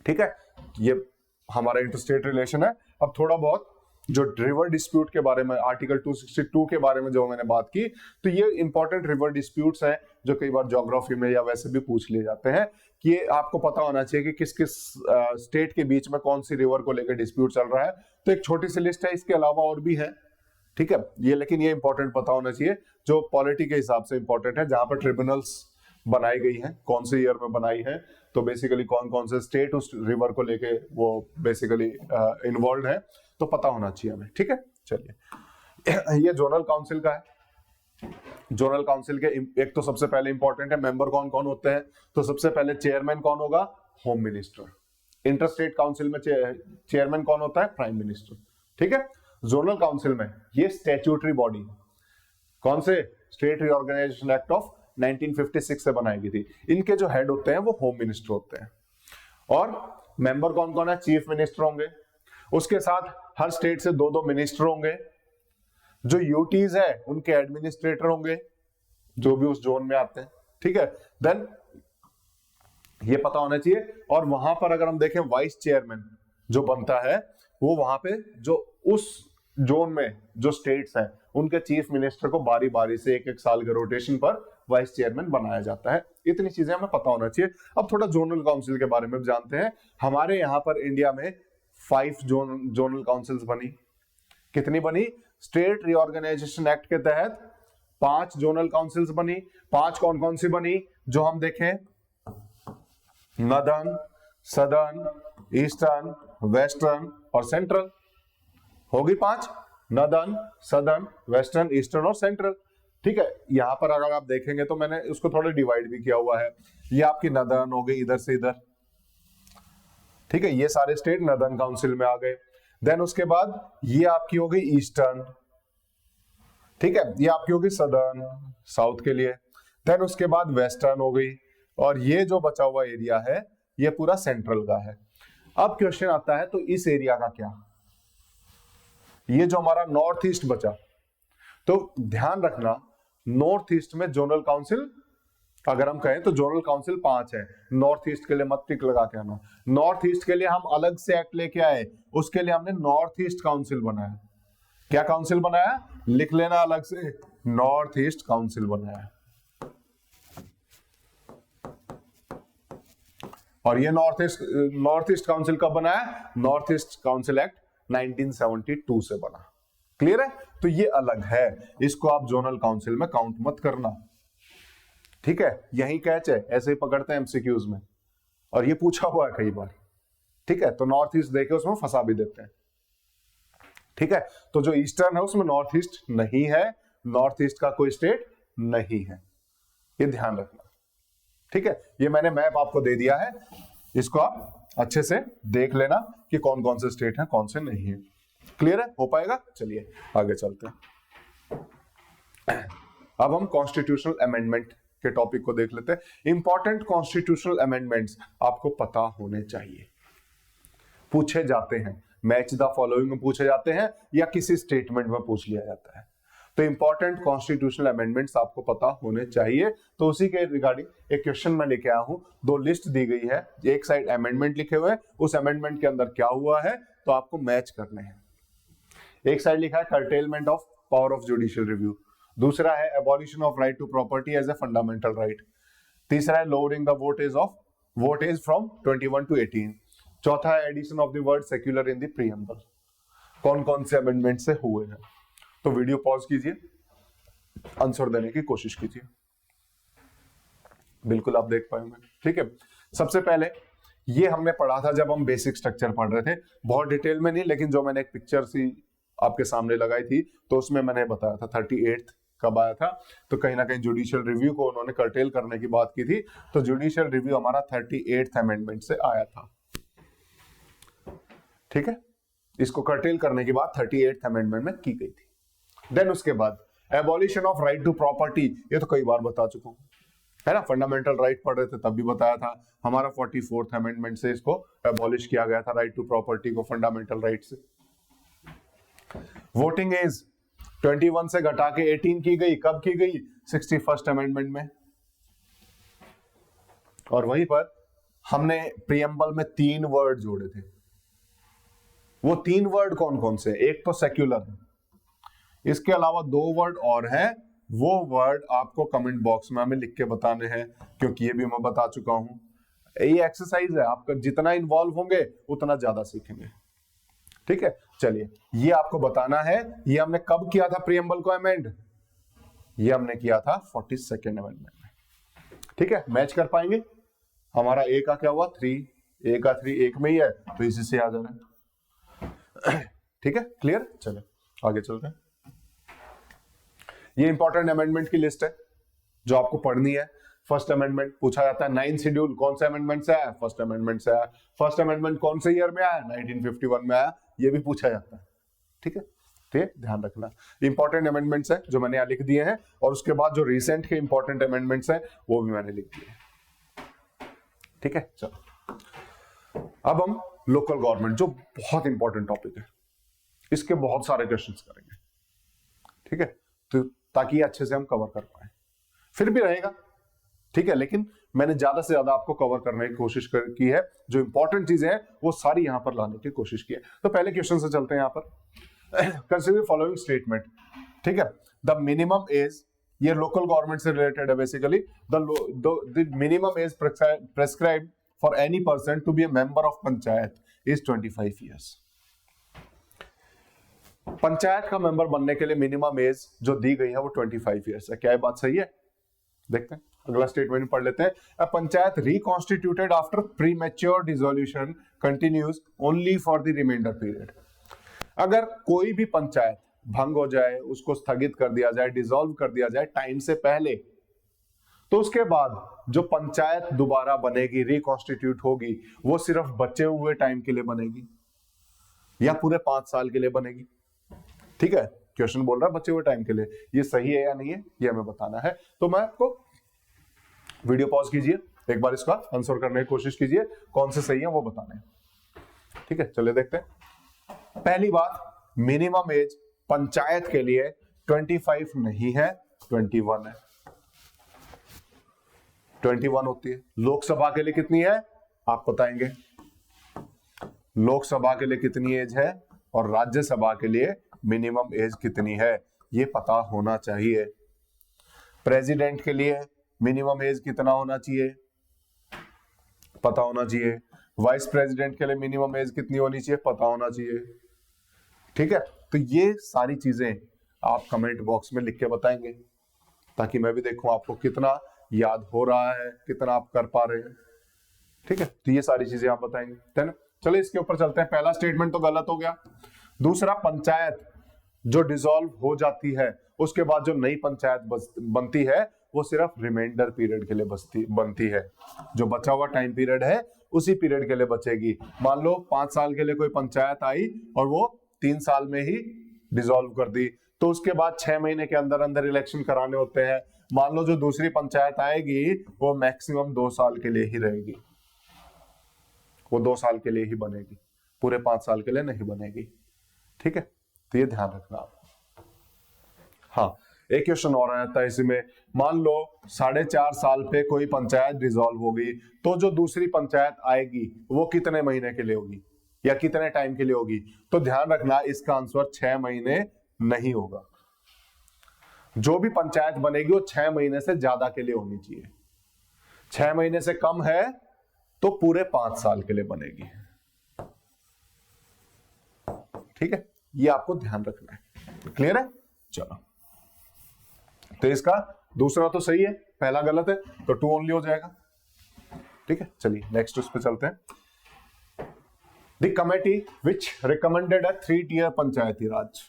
A: ठीक है। ये हमारा इंटरस्टेट रिलेशन है। अब थोड़ा बहुत जो रिवर डिस्प्यूट के बारे में, आर्टिकल 262 के बारे में जो मैंने बात की, तो ये इंपॉर्टेंट रिवर डिस्प्यूट्स हैं जो कई बार ज्योग्राफी में या वैसे भी पूछ लिए जाते हैं कि ये आपको पता होना चाहिए कि किस किस स्टेट के बीच में कौन सी रिवर को लेकर डिस्प्यूट चल रहा है। तो एक छोटी सी लिस्ट है, इसके अलावा और भी है, ठीक है ये, लेकिन ये इंपॉर्टेंट पता होना चाहिए जो पॉलिटी के हिसाब से इंपॉर्टेंट है, जहां पर ट्रिब्यूनल्स बनाई गई हैं, कौन से ईयर में बनाई है, तो बेसिकली कौन कौन से स्टेट उस रिवर को लेके वो बेसिकली इन्वॉल्व है, तो पता होना चाहिए हमें, ठीक है। चलिए ये जोनल काउंसिल का है। जोनल काउंसिल के एक तो सबसे पहले इंपॉर्टेंट है मेंबर कौन कौन होते हैं, तो सबसे पहले चेयरमैन कौन होगा? Home minister. इंटरस्टेट काउंसिल में चेयरमैन कौन होता है? प्राइम मिनिस्टर, ठीक है। जोनल काउंसिल में ये स्टैट्यूटरी बॉडी कौन से? स्टेट रीऑर्गेनाइजेशन एक्ट ऑफ 1956 से बनाई गई थी। इनके जो हेड होते हैं वो होम मिनिस्टर होते हैं, और मेंबर कौन कौन है? चीफ मिनिस्टर होंगे, उसके साथ हर स्टेट से दो दो मिनिस्टर होंगे, जो यूटीज है उनके एडमिनिस्ट्रेटर होंगे जो भी उस जोन में आते हैं, ठीक है। देन ये पता होना चाहिए, और वहां पर अगर हम देखें वाइस चेयरमैन जो बनता है वो वहां पे जो उस जोन में जो स्टेट्स हैं उनके चीफ मिनिस्टर को बारी बारी से एक एक साल के रोटेशन पर वाइस चेयरमैन बनाया जाता है। इतनी चीजें हमें पता होना चाहिए। अब थोड़ा जोनल काउंसिल के बारे में जानते हैं। हमारे यहाँ पर इंडिया में 5 जोनल काउंसिल्स बनी। कितनी बनी? स्टेट रीऑर्गेनाइजेशन एक्ट के तहत 5 जोनल काउंसिल्स बनी। 5 कौन कौन सी बनी जो हम देखें? नॉर्दर्न, सदर्न, ईस्टर्न, वेस्टर्न और सेंट्रल। होगी 5, नॉर्दर्न, सदर्न, वेस्टर्न, ईस्टर्न और सेंट्रल, ठीक है। यहां पर अगर आप देखेंगे तो मैंने उसको थोड़ा डिवाइड भी किया हुआ है। ये आपकी नॉर्दर्न हो गई इधर से इधर, ठीक है, ये सारे स्टेट नॉर्दर्न काउंसिल में आ गए। देन उसके बाद ये आपकी हो गई ईस्टर्न, ठीक है, ये आपकी होगी सदर्न, साउथ के लिए। देन उसके बाद वेस्टर्न हो गई, और ये जो बचा हुआ एरिया है ये पूरा सेंट्रल का है। अब क्वेश्चन आता है तो इस एरिया का क्या, ये जो हमारा नॉर्थ ईस्ट बचा, तो ध्यान रखना नॉर्थ ईस्ट में जोनल काउंसिल, अगर हम कहें तो जोनल काउंसिल 5 है। नॉर्थ ईस्ट के लिए मत टिक लगा के आना, नॉर्थ ईस्ट के लिए हम अलग से एक्ट लेके आए, उसके लिए हमने नॉर्थ ईस्ट काउंसिल बनाया। क्या काउंसिल बनाया, लिख लेना अलग से, नॉर्थ ईस्ट काउंसिल बनाया। और ये नॉर्थ ईस्ट काउंसिल कब बनाया, नॉर्थ ईस्ट काउंसिल एक्ट 1972 से बना। क्लियर है, तो ये अलग है, इसको आप जोनल काउंसिल में काउंट मत करना, ठीक है। यही कैच है, ऐसे ही पकड़ते हैं एमसीक्यूज में, और ये पूछा हुआ है कई बार, ठीक है। तो नॉर्थ ईस्ट देके उसमें फंसा भी देते हैं, ठीक है। तो जो ईस्टर्न है उसमें नॉर्थ ईस्ट नहीं है, नॉर्थ ईस्ट का कोई स्टेट नहीं है, ये ध्यान रखना, ठीक है। ये मैंने मैप आपको दे दिया है, इसको आप अच्छे से देख लेना कि कौन कौन से स्टेट हैं कौन से नहीं है। क्लियर है, हो पाएगा। चलिए आगे चलते हैं। अब हम कॉन्स्टिट्यूशनल अमेंडमेंट के टॉपिक को देख लेते हैं। इंपॉर्टेंट कॉन्स्टिट्यूशनल अमेंडमेंट्स आपको पता होने चाहिए, पूछे जाते हैं, मैच द फॉलोइंग में पूछे जाते हैं या किसी स्टेटमेंट में पूछ लिया जाता है। तो इंपॉर्टेंट कॉन्स्टिट्यूशनल अमेंडमेंट्स आपको पता होने चाहिए। तो उसी के रिगार्डिंग एक क्वेश्चन मैं लेके आया हूं, 2 लिस्ट दी गई है, एक साइड अमेंडमेंट लिखे हुए हैं, उस अमेंडमेंट के अंदर क्या हुआ है तो आपको मैच करने हैं। एक साइड लिखा है curtailment of power of judicial review, दूसरा है abolition of right to property as a fundamental right, तीसरा है lowering the vote age from 21 to 18, चौथा है addition of the word secular in the preamble. कौन कौन से अमेंडमेंट से हुए हैं, तो वीडियो पॉज कीजिए, आंसर देने की कोशिश कीजिए, बिल्कुल आप देख पाएंगे, ठीक है। सबसे पहले ये हमने पढ़ा था जब हम बेसिक स्ट्रक्चर पढ़ रहे थे, बहुत डिटेल में नहीं, लेकिन जो मैंने एक पिक्चर सी आपके सामने लगाई थी तो उसमें मैंने बताया था 38 कब आया था। तो कहीं ना कहीं जुडिशियल रिव्यू को उन्होंने कर्टेल करने की बात की थी, तो जुडिशियल रिव्यू हमारा 38th अमेंडमेंट से आया था, ठीक है। इसको कर्टेल करने की बात 38th अमेंडमेंट में की गई थी। देन उसके बाद abolition of right to property, ये तो कई बार बता चुका हूं, है ना। फंडामेंटल राइट पढ़ रहे थे तब भी बताया था, हमारा 44th अमेंडमेंट से इसको एबॉलिश किया गया था, राइट टू प्रॉपर्टी को फंडामेंटल राइट से। वोटिंग एज 21 से घटा के 18 की गई, कब की गई, 61st अमेंडमेंट में। और वहीं पर हमने प्रीएम्बल में 3 वर्ड जोड़े थे, वो 3 वर्ड कौन कौन से, एक तो सेक्युलर, इसके अलावा 2 वर्ड और हैं, वो वर्ड आपको कमेंट बॉक्स में हमें लिख के बताने हैं, क्योंकि ये भी मैं बता चुका हूं। ये एक्सरसाइज है, आपका जितना इन्वॉल्व होंगे उतना ज्यादा सीखेंगे, ठीक है। चलिए ये आपको बताना है, ये हमने कब किया था प्रीएम्बल को अमेंड, ये हमने किया था 42nd अमेंडमेंट में, ठीक है। मैच कर पाएंगे, हमारा ए का क्या हुआ 3, ए का 3 एक में ही है, तो इसी से आ जा रहा है, ठीक है, क्लियर। चलो आगे चलते हैं। ये इंपॉर्टेंट अमेंडमेंट की लिस्ट है जो आपको पढ़नी है। फर्स्ट अमेंडमेंट पूछा जाता है, 9th शेड्यूल कौन से अमेंडमेंट से आया, फर्स्ट अमेंडमेंट से आया। फर्स्ट अमेंडमेंट कौन से ईयर में आया, 1951 में आया, ये भी पूछा जाता है, ठीक है। तो ये ध्यान रखना, इंपॉर्टेंट अमेंडमेंट्स है जो मैंने यहाँ लिख दिए हैं, और उसके बाद जो रिसेंट के इंपॉर्टेंट अमेंडमेंट्स हैं वो भी मैंने लिख दिए, ठीक है। चलो अब हम लोकल गवर्नमेंट, जो बहुत इंपॉर्टेंट टॉपिक है, इसके बहुत सारे क्वेश्चंस करेंगे, ठीक है, तो ताकि अच्छे से हम कवर कर पाए। फिर भी रहेगा, ठीक है, लेकिन मैंने ज्यादा से ज्यादा आपको कवर करने की कोशिश की है, जो इंपॉर्टेंट चीजें हैं वो सारी यहां पर लाने की कोशिश की है। तो पहले क्वेश्चन से चलते हैं यहां पर। कंसीडर फॉलोइंग स्टेटमेंट, ठीक है। द मिनिमम एज, ये लोकल गवर्नमेंट से रिलेटेड है basically. The minimum age prescribed for any person to be a member of panchayat is 25 years. Panchayat का मेंबर बनने के लिए मिनिमम एज जो दी गई है वो 25 ईयर्स है। क्या ये बात सही है? देखते हैं, अगला स्टेटमेंट पढ़ लेते हैं। A panchayat reconstituted after premature dissolution continues only for the reminder period. अगर कोई भी पंचायत भंग हो जाए, उसको स्थगित कर दिया जाए, डिसॉल्व कर दिया जाए टाइम से पहले, तो उसके बाद जो पंचायत दोबारा बनेगी, रिकॉन्स्टिट्यूट होगी, वो सिर्फ बचे हुए टाइम के लिए बनेगी या पूरे 5 साल के लिए बनेगी? ठीक है, क्वेश्चन बोल रहा है बचे हुए टाइम के लिए, ये सही है या नहीं है ये हमें बताना है। तो मैं आपको वीडियो पॉज कीजिए, एक बार इसका आंसर करने की कोशिश कीजिए, कौन से सही है वो बताने हैं। ठीक है, चलिए देखते हैं। पहली बात, मिनिमम एज पंचायत के लिए 25 नहीं है, 21 है। 21 होती है। लोकसभा के लिए कितनी है आप बताएंगे? लोकसभा के लिए कितनी एज है और राज्यसभा के लिए मिनिमम एज कितनी है, ये पता होना चाहिए। प्रेसिडेंट के लिए मिनिमम एज कितना होना चाहिए, पता होना चाहिए। वाइस प्रेसिडेंट के लिए मिनिमम एज कितनी होनी चाहिए, पता होना चाहिए। ठीक है, तो ये सारी चीजें आप कमेंट बॉक्स में लिख के बताएंगे ताकि मैं भी देखूं आपको कितना याद हो रहा है, कितना आप कर पा रहे हैं। ठीक है, तो ये सारी चीजें आप बताएंगे, है ना। चलिए इसके ऊपर चलते हैं। पहला स्टेटमेंट तो गलत हो गया। दूसरा, पंचायत जो डिसॉल्व हो जाती है उसके बाद जो नई पंचायत बनती है वो सिर्फ रिमाइंडर पीरियड के लिए बनती है। जो बचा हुआ टाइम पीरियड है उसी पीरियड के लिए बचेगी। मान लो 5 साल के लिए कोई पंचायत आई और वो 3 साल में ही डिसॉल्व कर दी, तो उसके बाद 6 महीने के अंदर अंदर इलेक्शन कराने होते हैं। मान लो जो दूसरी पंचायत आएगी वो मैक्सिमम 2 साल के लिए ही रहेगी, वो 2 साल के लिए ही बनेगी, पूरे 5 साल के लिए नहीं बनेगी। ठीक है, तो ये ध्यान रखना आप। हाँ, एक क्वेश्चन और आता है इसी में। मान लो 4.5 साल पे कोई पंचायत डिसॉल्व होगी, तो जो दूसरी पंचायत आएगी वो कितने महीने के लिए होगी या कितने टाइम के लिए होगी? तो ध्यान रखना इसका आंसर 6 महीने नहीं होगा। जो भी पंचायत बनेगी वो 6 महीने से ज्यादा के लिए होनी चाहिए। 6 महीने से कम है तो पूरे 5 साल के लिए बनेगी। ठीक है, ये आपको ध्यान रखना है। क्लियर है? चलो, तो इसका दूसरा तो सही है, पहला गलत है, तो 2 ओनली हो जाएगा। ठीक है, चलिए नेक्स्ट उस पे चलते हैं। The committee which recommended a 3-tier Panchayati Raj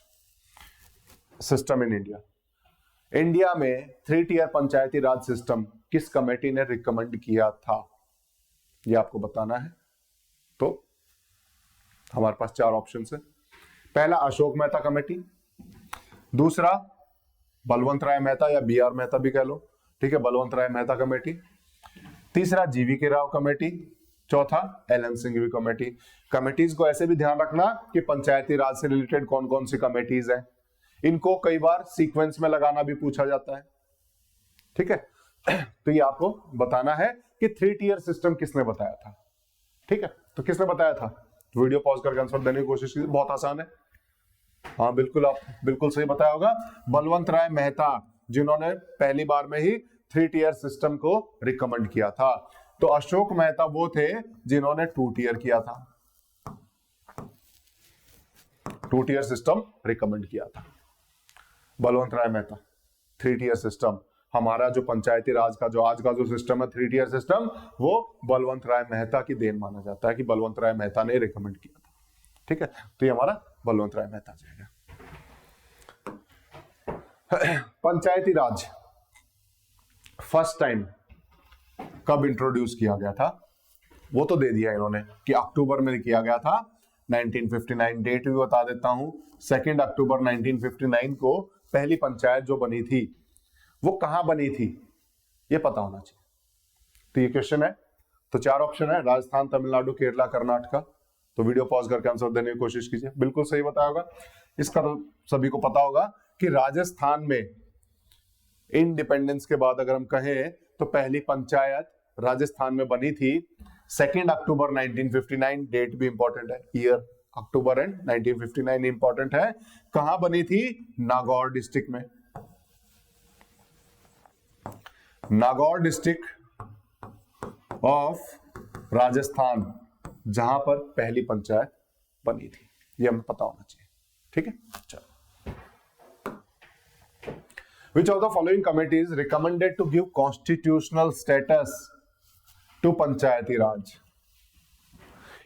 A: system in India. India में 3-tier पंचायती राज सिस्टम किस कमेटी ने रिकमेंड किया था, ये आपको बताना है। तो हमारे पास 4 ऑप्शन है। पहला, अशोक मेहता कमेटी। दूसरा, बलवंत राय मेहता या BR मेहता भी कह लो, ठीक है, बलवंत राय मेहता कमेटी। तीसरा, GVK राव कमेटी। चौथा, LN सिंघवी कमेटी। कमेटीज को ऐसे भी ध्यान रखना कि पंचायती राज से रिलेटेड कौन कौन सी कमेटीज हैं। इनको कई बार सीक्वेंस में लगाना भी पूछा जाता है। ठीक है, तो ये आपको बताना है कि 3-tier सिस्टम किसने बताया था। ठीक है, तो किसने बताया था? वीडियो पॉज करके आंसर देने की कोशिश कीजिए, बहुत आसान है। हाँ बिल्कुल, आप बिल्कुल सही बताया होगा। बलवंत राय मेहता, जिन्होंने पहली बार में ही 3-tier सिस्टम को रिकमेंड किया था। तो अशोक मेहता वो थे जिन्होंने 2-tier किया था, 2-tier सिस्टम रिकमेंड किया था। बलवंत राय मेहता, 3-tier सिस्टम, हमारा जो पंचायती राज का जो आज का जो सिस्टम है 3-tier सिस्टम, वो बलवंत राय मेहता की देन माना जाता है कि बलवंत राय मेहता ने रिकमेंड किया था। ठीक है, तो ये हमारा बलवंत राय मेहता जाएगा। पंचायती राज फर्स्ट टाइम कब इंट्रोड्यूस किया गया था, वो तो दे दिया इन्होंने कि अक्टूबर में किया गया था 1959। डेट भी बता देता हूं, 2 अक्टूबर 1959 को पहली पंचायत जो बनी थी वो कहां बनी थी ये पता होना चाहिए। तो ये क्वेश्चन है। तो 4 ऑप्शन है, राजस्थान, तमिलनाडु, केरला, कर्नाटका। तो वीडियो पॉज करके आंसर देने की कोशिश कीजिए, बिल्कुल सही बताया होगा। इसका तो सभी को पता होगा कि राजस्थान में इंडिपेंडेंस के बाद अगर हम कहें तो पहली पंचायत राजस्थान में बनी थी 2 अक्टूबर 1959। डेट भी इंपॉर्टेंट है, ईयर अक्टूबर एंड 1959 इंपॉर्टेंट है। कहां बनी थी? नागौर डिस्ट्रिक्ट में। नागौर डिस्ट्रिक्ट ऑफ राजस्थान, जहां पर पहली पंचायत बनी थी, ये हमें पता होना चाहिए। ठीक है, चलो। Which of the following committees recommended to give constitutional status to पंचायती राज?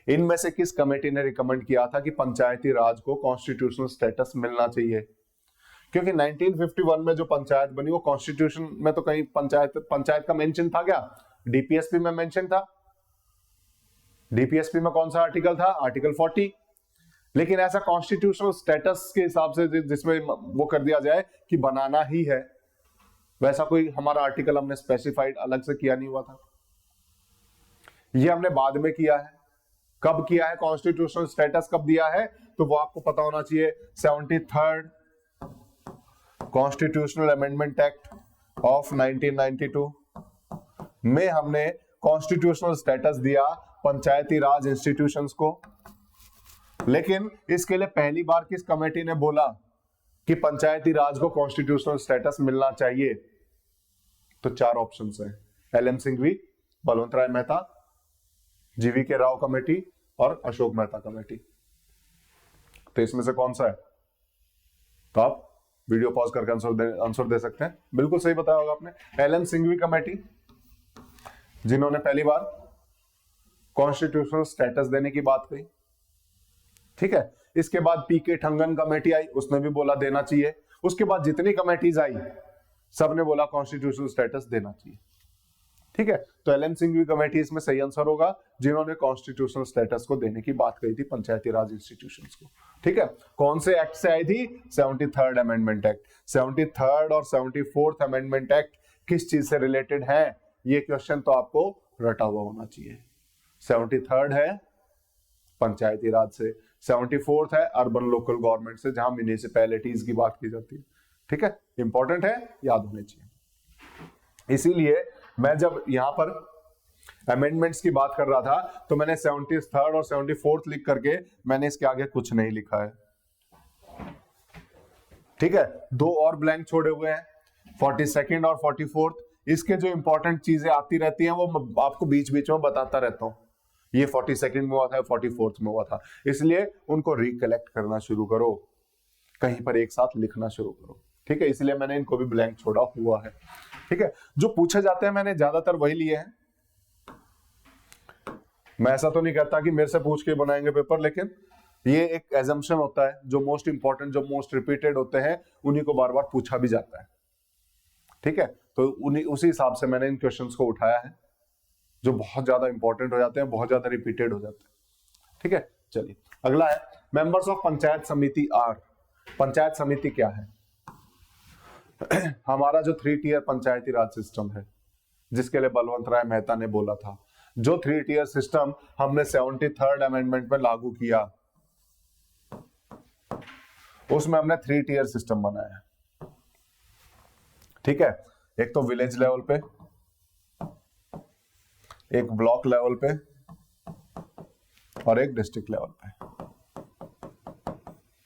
A: इनमें से किस कमेटी ने रिकमेंड किया था कि पंचायती राज को कॉन्स्टिट्यूशनल स्टेटस मिलना चाहिए? क्योंकि 1951 में जो पंचायत बनी वो कॉन्स्टिट्यूशन में तो कहीं पंचायत का मेंशन था क्या? डीपीएसपी में मेंशन था। डीपीएसपी में कौन सा आर्टिकल था? आर्टिकल 40। लेकिन ऐसा कॉन्स्टिट्यूशनल स्टेटस के हिसाब से जिसमें वो कर दिया जाए कि बनाना ही है, वैसा कोई हमारा आर्टिकल हमने स्पेसिफाइड अलग से किया नहीं हुआ था। ये हमने बाद में किया है। कब किया है? कॉन्स्टिट्यूशनल स्टेटस कब दिया है तो वो आपको पता होना चाहिए। 73rd constitutional amendment act of 1992 में हमने कॉन्स्टिट्यूशनल स्टेटस दिया पंचायती राज इंस्टीट्यूशंस को। लेकिन इसके लिए पहली बार किस कमेटी ने बोला कि पंचायती राज को कॉन्स्टिट्यूशनल स्टेटस मिलना चाहिए? तो 4 ऑप्शंस हैं, एल.एम. सिंघवी, बलवंत राय मेहता, जीवी के राव कमेटी और अशोक मेहता कमेटी। तो इसमें से कौन सा है? तो आप वीडियो पॉज करके आंसर दे सकते हैं। बिल्कुल सही बताया होगा आपने, एल.एम. सिंघवी कमेटी, जिन्होंने पहली बार कॉन्स्टिट्यूशनल स्टेटस देने की बात कही। ठीक है, इसके बाद पीके ठंगन कमेटी आई, उसने भी बोला देना चाहिए। उसके बाद जितनी कमेटीज आई सबने बोला कॉन्स्टिट्यूशनल स्टेटस देना चाहिए। ठीक है, तो एल.एम. सिंघवी कमेटी इसमें सही आंसर होगा, जिन्होंने कॉन्स्टिट्यूशनल स्टेटस को देने की बात कही थी पंचायती राज इंस्टीट्यूशंस को। ठीक है, कौन से एक्ट से आई थी? 73rd amendment act. 73rd और 74th अमेंडमेंट एक्ट किस चीज से रिलेटेड है? ये क्वेश्चन तो आपको रटा हुआ होना चाहिए। 73rd है पंचायती राज से, 74th है अर्बन लोकल गवर्नमेंट से, जहां म्यूनिसिपैलिटीज की बात की जाती है। ठीक है, इंपॉर्टेंट है, याद होने चाहिए। इसीलिए मैं जब यहां पर अमेंडमेंट्स की बात कर रहा था तो मैंने 73rd और 74th लिख करके मैंने इसके आगे कुछ नहीं लिखा है। ठीक है, 2 और ब्लैंक छोड़े हुए हैं, 42nd और 44th। इसके जो इंपॉर्टेंट चीजें आती रहती हैं वो आपको बीच बीच में बताता रहता हूं। ये 42nd में हुआ था, 44th में हुआ था, इसलिए उनको रिकलेक्ट करना शुरू करो, कहीं पर एक साथ लिखना शुरू करो। ठीक है, इसलिए मैंने इनको भी ब्लैंक छोड़ा हुआ है। ठीक है, जो पूछे जाते हैं मैंने ज्यादातर वही लिए हैं। मैं ऐसा तो नहीं कहता कि मेरे से पूछ के बनाएंगे पेपर, लेकिन ये एक एजम्पशन होता है, जो मोस्ट इंपॉर्टेंट, जो मोस्ट रिपीटेड होते हैं उन्हीं को बार बार पूछा भी जाता है। ठीक है, तो उसी हिसाब से मैंने इन क्वेश्चंस को उठाया है, जो बहुत ज्यादा इंपॉर्टेंट हो जाते हैं, बहुत ज्यादा रिपीटेड हो जाते हैं। ठीक है, चलिए अगला है मेंबर्स ऑफ पंचायत समिति आर। पंचायत समिति क्या है? हमारा जो 3 टियर पंचायती राज सिस्टम है, जिसके लिए बलवंत राय मेहता ने बोला था, जो 3 टियर सिस्टम हमने 73rd अमेंडमेंट में लागू किया, उसमें हमने 3 टियर सिस्टम बनाया। ठीक है, एक तो विलेज लेवल पे, एक ब्लॉक लेवल पे और एक डिस्ट्रिक्ट लेवल पे।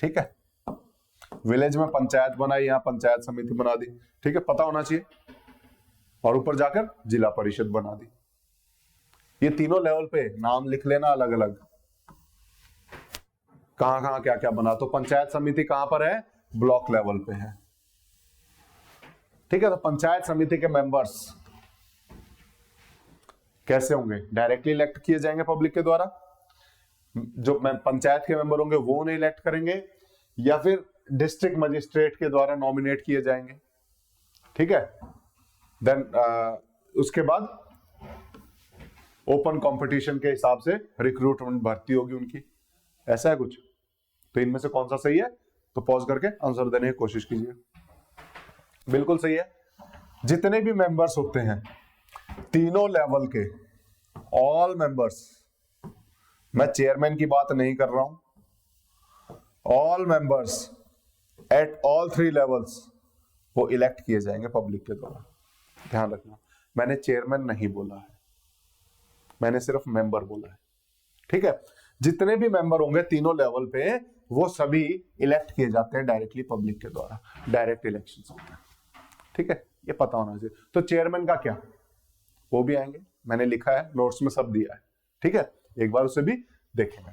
A: ठीक है, विलेज में पंचायत बनाई, यहां पंचायत समिति बना दी। ठीक है, पता होना चाहिए। और ऊपर जाकर जिला परिषद बना दी। ये तीनों लेवल पे नाम लिख लेना अलग अलग, कहां कहां क्या क्या बना। तो पंचायत समिति कहां पर है? ब्लॉक लेवल पे है। ठीक है, तो पंचायत समिति के मेंबर्स कैसे होंगे? डायरेक्टली इलेक्ट किए जाएंगे पब्लिक के द्वारा। जो पंचायत के मेंबर होंगे वो उन्हें इलेक्ट करेंगे, या फिर डिस्ट्रिक्ट मजिस्ट्रेट के द्वारा नॉमिनेट किए जाएंगे। ठीक है, देन उसके बाद ओपन कंपटीशन के हिसाब से रिक्रूटमेंट भर्ती होगी उनकी। ऐसा है कुछ। तो इनमें से कौन सा सही है? तो पॉज करके आंसर देने की कोशिश कीजिए। बिल्कुल सही है। जितने भी मेंबर्स होते हैं तीनों लेवल के, ऑल मेंबर्स, मैं चेयरमैन की बात नहीं कर रहा हूं, all members at all 3 levels वो इलेक्ट किए जाएंगे पब्लिक के द्वारा। ध्यान रखना, मैंने चेयरमैन नहीं बोला है, मैंने सिर्फ मेंबर बोला है। ठीक है, जितने भी मेंबर होंगे तीनों लेवल पे वो सभी इलेक्ट किए जाते हैं डायरेक्टली पब्लिक के द्वारा, डायरेक्ट इलेक्शंस होते हैं। ठीक है, ये पता होना चाहिए। तो चेयरमैन का क्या, वो भी आएंगे, मैंने लिखा है, नोट्स में सब दिया है। ठीक है, एक बार उसे भी देखेंगे।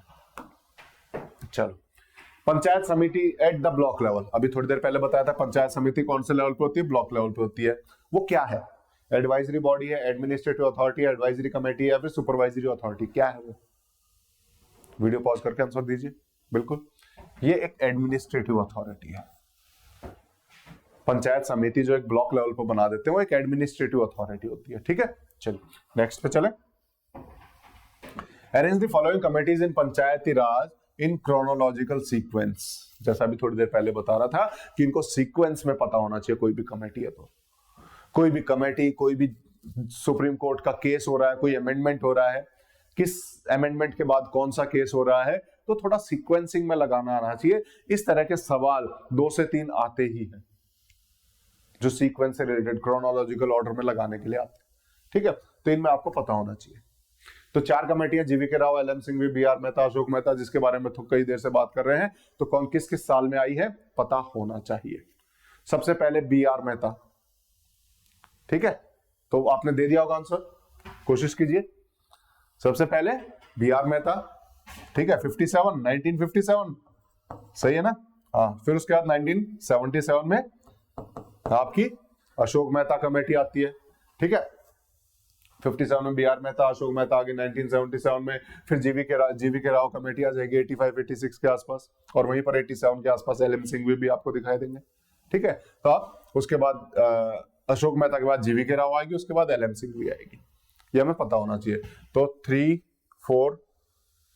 A: चलो, पंचायत समिति एट द ब्लॉक लेवल, अभी थोड़ी देर पहले बताया था पंचायत समिति कौन से लेवल पे होती है? ब्लॉक लेवल पे होती है। वो क्या है? एडवाइजरी बॉडी है, एडमिनिस्ट्रेटिव अथॉरिटी, एडवाइजरी कमेटी या फिर सुपरवाइजरी अथॉरिटी? क्या है वो? वीडियो पॉज करके आंसर दीजिए। बिल्कुल, ये एक एडमिनिस्ट्रेटिव अथॉरिटी है। पंचायत समिति जो एक ब्लॉक लेवल पर बना देते हैं वो एक एडमिनिस्ट्रेटिव अथॉरिटी होती है। ठीक है, चलिए नेक्स्ट पे चले। Arrange the following committees in Panchayati Raj in chronological sequence. जैसा भी थोड़ी देर पहले बता रहा था कि इनको सीक्वेंस में पता होना चाहिए। कोई भी कमेटी है तो कोई भी कमेटी, कोई भी सुप्रीम कोर्ट का केस हो रहा है, कोई अमेंडमेंट हो रहा है, किस अमेंडमेंट के बाद कौन सा केस हो रहा है, तो थोड़ा सीक्वेंसिंग में लगाना आना चाहिए। इस तरह के सवाल 2 से 3 आते ही हैं जो सीक्वेंस से रिलेटेड क्रोनोलॉजिकल ऑर्डर में लगाने के लिए आते हैं। ठीक है, तो इनमें आपको पता होना चाहिए। तो 4 कमेटियां GVK Rao, LM Singhvi, BR Mehta, Ashok Mehta, जिसके बारे में तो कई देर से बात कर रहे हैं, तो कौन किस किस साल में आई है पता होना चाहिए। सबसे पहले बीआर मेहता। ठीक है, तो आपने दे दिया होगा आंसर, कोशिश कीजिए। सबसे पहले बीआर मेहता, ठीक है, 57 1957 सही है ना। हाँ, फिर उसके बाद 1977 में आपकी अशोक मेहता कमेटी आती है। ठीक है, 57 में बीआर मेहता, अशोक मेहता आगे 1977 में, फिर जीवीके राव कमेटी आ जाएगी 85-86 के आसपास, और वहीं पर 87 के आसपास एलएम सिंघवी भी आपको दिखाई देंगे। ठीक है, तो आप उसके बाद अशोक मेहता के बाद जीवीके राव आएगी, उसके बाद एलएम सिंघवी आएगी। ये हमें पता होना चाहिए। तो 3, 4,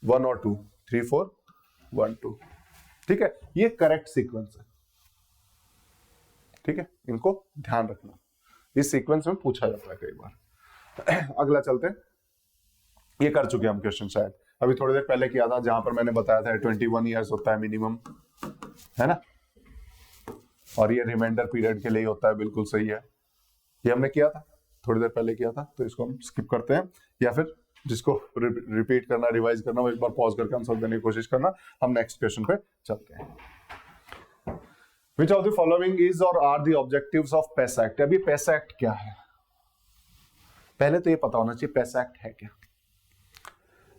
A: 1 और 2, 3, 4, 1, 2। ठीक है, ये करेक्ट सीक्वेंस है। ठीक है, इनको ध्यान रखना, इस सीक्वेंस में पूछा जाता है कई बार। अगला चलते हैं, ये कर चुके हम क्वेश्चन शायद अभी थोड़ी देर पहले किया था, जहां पर मैंने बताया था 21 ईयर्स होता है मिनिमम, है ना, और ये रिमाइंडर पीरियड के लिए होता है। बिल्कुल सही है, ये हमने किया था, थोड़ी देर पहले किया था, तो इसको हम स्किप करते हैं, या फिर जिसको रिपीट करना, रिवाइज करना, वो एक बार पॉज करके आंसर देने की कोशिश करना। हम नेक्स्ट क्वेश्चन पे चलते हैं। Which of the following is or are the objectives of PES Act? अभी PES Act क्या है, पहले तो ये पता होना चाहिए PES Act है क्या।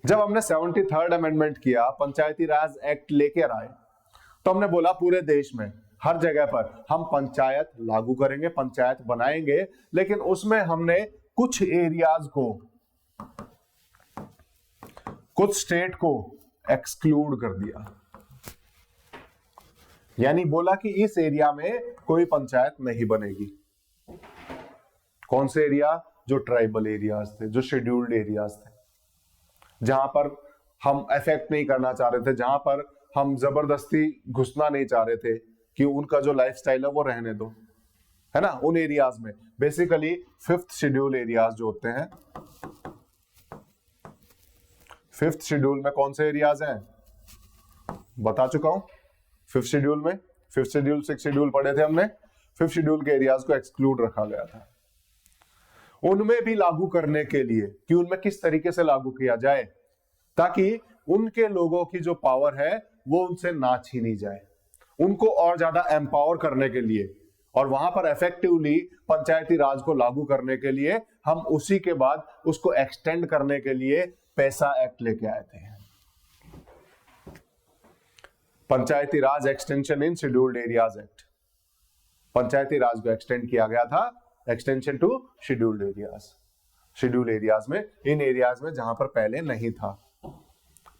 A: जब हमने 73rd अमेंडमेंट किया, पंचायती राज एक्ट लेकर आए, तो हमने बोला पूरे देश में हर जगह पर हम पंचायत लागू करेंगे, पंचायत बनाएंगे, लेकिन उसमें हमने कुछ एरियाज को, कुछ स्टेट को एक्सक्लूड कर दिया। यानी बोला कि इस एरिया में कोई पंचायत नहीं बनेगी। कौन से एरिया? जो ट्राइबल एरियाज थे, जो शेड्यूल्ड एरियाज थे, जहां पर हम अफेक्ट नहीं करना चाह रहे थे, जहां पर हम जबरदस्ती घुसना नहीं चाह रहे थे कि उनका जो लाइफस्टाइल है वो रहने दो, है ना। उन एरियाज में बेसिकली 5th शेड्यूल एरियाज जो होते हैं, 5th शेड्यूल में कौन से एरियाज हैं बता चुका हूं। 5th शेड्यूल में 5th शेड्यूल 6th शेड्यूल पढ़े थे हमने। 5th शेड्यूल के एरियाज को एक्सक्लूड रखा गया था, उनमें भी लागू करने के लिए कि उनमें किस तरीके से लागू किया जाए ताकि उनके लोगों की जो पावर है वो उनसे ना छीनी जाए, उनको और ज्यादा एम्पावर करने के लिए, और वहां पर इफेक्टिवली पंचायती राज को लागू करने के लिए हम उसी के बाद उसको एक्सटेंड करने के लिए पैसा एक्ट लेके आए थे। Panchayati Raj extension in scheduled areas act, Panchayati Raj को एक्सटेंड किया गया था, extension to scheduled areas, scheduled areas में, इन एरियाज में जहां पर पहले नहीं था।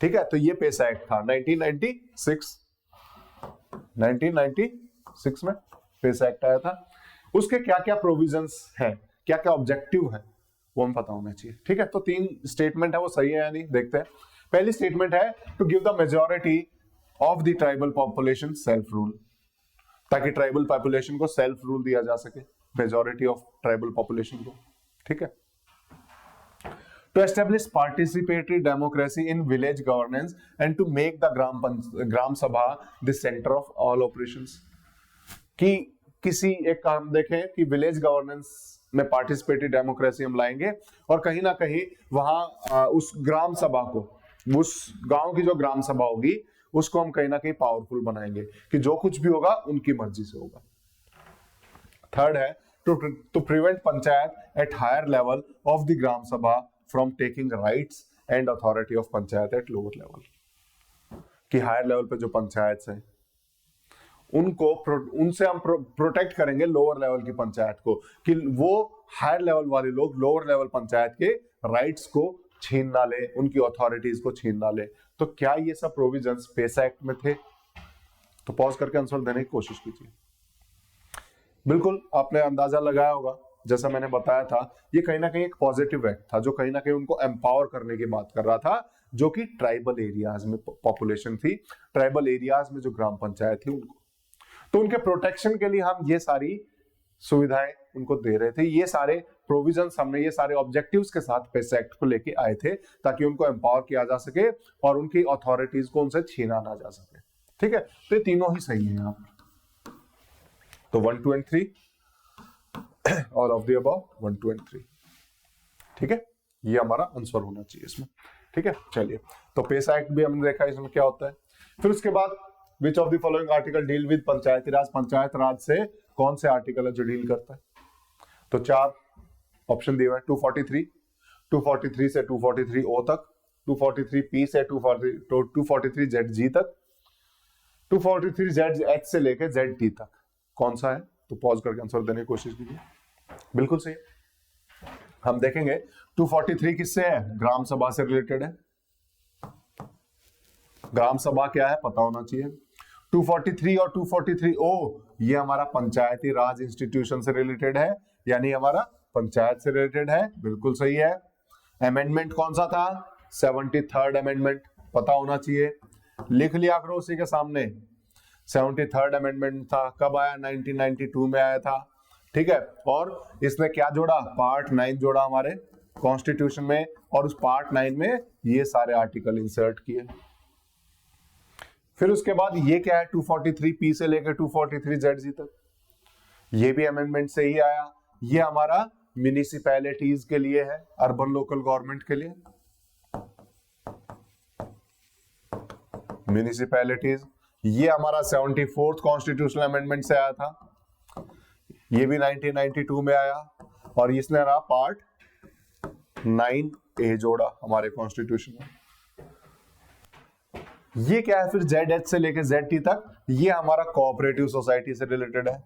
A: ठीक है, तो ये पैसा एक्ट था 1996 में पैसा एक्ट आया था। उसके क्या क्या प्रोविजंस हैं, क्या क्या ऑब्जेक्टिव है, वो हमें पता होना चाहिए। ठीक है, तो 3 स्टेटमेंट है, वो सही है या नहीं देखते हैं। पहली स्टेटमेंट है to give the majority of the tribal population self rule, ताकि ट्राइबल पॉपुलेशन को सेल्फ रूल दिया जा सके, मेजॉरिटी ऑफ ट्राइबल पॉपुलेशन को। ठीक है, to establish participatory democracy in village governance and to make the gram sabha the centre of all operations, कि किसी एक काम देखें कि विलेज गवर्नेंस में पार्टिसिपेटरी डेमोक्रेसी हम लाएंगे, और कहीं ना कहीं वहां उस ग्राम सभा को, उस गांव की जो ग्राम सभा होगी उसको हम कहीं ना कहीं पावरफुल बनाएंगे कि जो कुछ भी होगा उनकी मर्जी से होगा। थर्ड है to prevent panchayat at higher level of the gram sabha from taking rights and authority of panchayat at lower level, कि हायर लेवल पे जो पंचायत है उनको, उनसे हम प्रोटेक्ट करेंगे लोअर लेवल की पंचायत को, कि वो हायर लेवल वाले लोग लोअर लेवल पंचायत के राइट्स को छीन ना ले, उनकी अथॉरिटीज को छीन ना ले। तो क्या ये सब प्रोविजंस पैसा एक्ट में थे? तो पॉज करके आंसर देने की कोशिश कीजिए। बिल्कुल आपने अंदाजा लगाया होगा, जैसा मैंने बताया था, ये कहीं ना कहीं एक पॉजिटिव एक्ट था जो कहीं ना कहीं उनको एम्पावर करने की बात कर रहा था, जो कि ट्राइबल एरियाज में पॉपुलेशन थी, ट्राइबल एरियाज में जो ग्राम पंचायत थी उनको, तो उनके प्रोटेक्शन के लिए हम ये सारी सुविधाएं उनको दे रहे थे। ये सारे प्रोविजंस हमने, ये सारे ऑब्जेक्टिव्स के साथ पेसा एक्ट को लेके आए थे, ताकि उनको एम्पावर किया जा सके और उनकी अथॉरिटीज को उनसे छीना ना जा सके। ठीक है, तो ये तीनों ही सही है यहाँ पर। तो 1, 2 and 3 all of the above, 1, 2 and 3। ठीक है, ये हमारा आंसर होना चाहिए इसमें। ठीक है, चलिए, तो पेसा एक्ट भी हमने देखा इसमें क्या होता है। फिर उसके बाद which of the following article deal with Panchayati Raj, Panchayat Raj से कौन से आर्टिकल है जो डील करता है? तो 4 ऑप्शन दिए हुए हैं। 243, 243 से 243 ओ तक, 243 पी से 243 जेड जी तक, 243 जेड एच से लेके जेड टी तक। कौन सा है? तो पॉज करके आंसर देने की कोशिश कीजिए। बिल्कुल सही। हम देखेंगे 243 किससे है? ग्राम सभा से रिलेटेड है। ग्राम सभा क्या है पता होना चाहिए। 243 और 243 ओ ये हमारा पंचायती राज इंस्टीट्यूशन से रिलेटेड है, यानी हमारा पंचायत से रिलेटेड है। बिल्कुल सही है। अमेंडमेंट कौन सा था? 73rd अमेंडमेंट पता होना चाहिए। लिख लिया करो उसी के सामने। 73rd अमेंडमेंट था, कब आया? 1992 में आया था। ठीक है, और इसने क्या जोड़ा? पार्ट 9 जोड़ा हमारे कॉन्स्टिट्यूशन में, और उस पार्ट 9 में ये सारे आर्टिकल इंसर्ट किए। फिर उसके बाद ये क्या है? 243 पी से लेकर 243 जेड जी तक, ये भी अमेंडमेंट से ही आया। ये हमारा म्युनिसिपैलिटीज के लिए है, अर्बन लोकल गवर्नमेंट के लिए। म्युनिसिपैलिटीज ये हमारा 74th कॉन्स्टिट्यूशनल अमेंडमेंट से आया था, ये भी 1992 में आया, और इसने रहा पार्ट 9A जोड़ा हमारे कॉन्स्टिट्यूशन में। ये क्या है फिर? ZH से लेकर ZT तक, ये हमारा कोऑपरेटिव सोसाइटी से रिलेटेड है।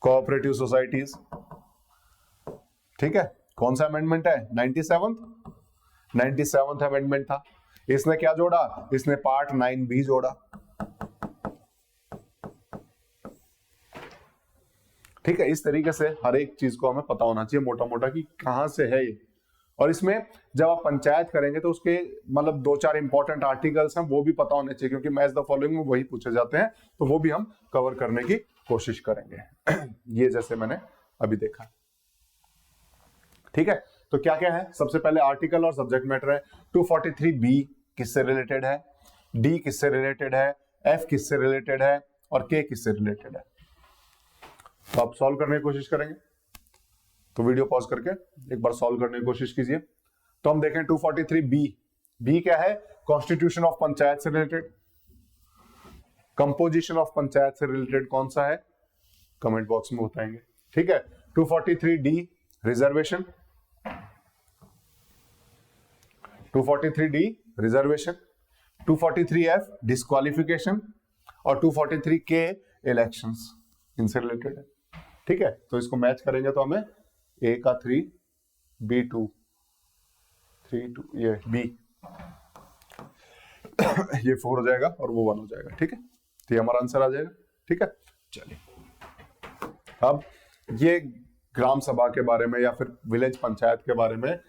A: कोऑपरेटिव सोसाइटीज, ठीक है। कौन सा अमेंडमेंट है? 97th अमेंडमेंट था। इसने क्या जोड़ा? इसने पार्ट 9B जोड़ा। ठीक है, इस तरीके से हर एक चीज को हमें पता होना चाहिए मोटा मोटा कि कहां से है ये। और इसमें जब आप पंचायत करेंगे तो उसके मतलब 2-4 इंपॉर्टेंट आर्टिकल्स हैं, वो भी पता होने चाहिए, क्योंकि मैच द फॉलोइंग में वही पूछे जाते हैं, तो वो भी हम कवर करने की कोशिश करेंगे। ये जैसे मैंने अभी देखा। ठीक है, तो क्या क्या है? सबसे पहले आर्टिकल और सब्जेक्ट मैटर है। 243B किससे रिलेटेड है, डी किससे रिलेटेड है, एफ किससे रिलेटेड है, और के किससे रिलेटेड है। तो आप सॉल्व करने की कोशिश करेंगे, तो वीडियो पॉज करके एक बार सॉल्व करने की कोशिश कीजिए। तो हम देखें 243B, बी क्या है? कॉन्स्टिट्यूशन ऑफ पंचायत से रिलेटेड। कंपोजिशन ऑफ पंचायत से रिलेटेड कौन सा है? कमेंट बॉक्स में बताएंगे। ठीक है, 243D reservation, 243D reservation, 243F disqualification, और 243K इलेक्शंस, इनसे रिलेटेड है। ठीक है, तो इसको मैच करेंगे तो हमें A का 3, B 2, 3 2, ये B ये 4 हो जाएगा और वो 1 हो जाएगा। ठीक है, तो ये हमारा आंसर आ जाएगा। ठीक है, चलिए अब ये ग्राम सभा के बारे में या फिर विलेज पंचायत के बारे में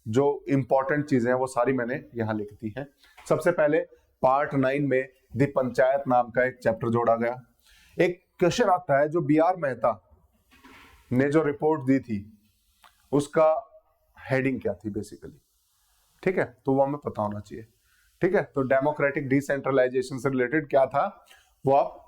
A: जो इंपॉर्टेंट चीजें हैं वो सारी मैंने यहां लिख दी हैं। सबसे पहले पार्ट 9 में द पंचायत नाम का एक चैप्टर जोड़ा गया। एक क्वेश्चन आता है, जो B.R. मेहता ने जो रिपोर्ट दी थी उसका हेडिंग क्या थी बेसिकली। ठीक है, तो वो हमें पता होना चाहिए। ठीक है, तो डेमोक्रेटिक डिसेंट्रलाइजेशन से रिलेटेड क्या था वो, आप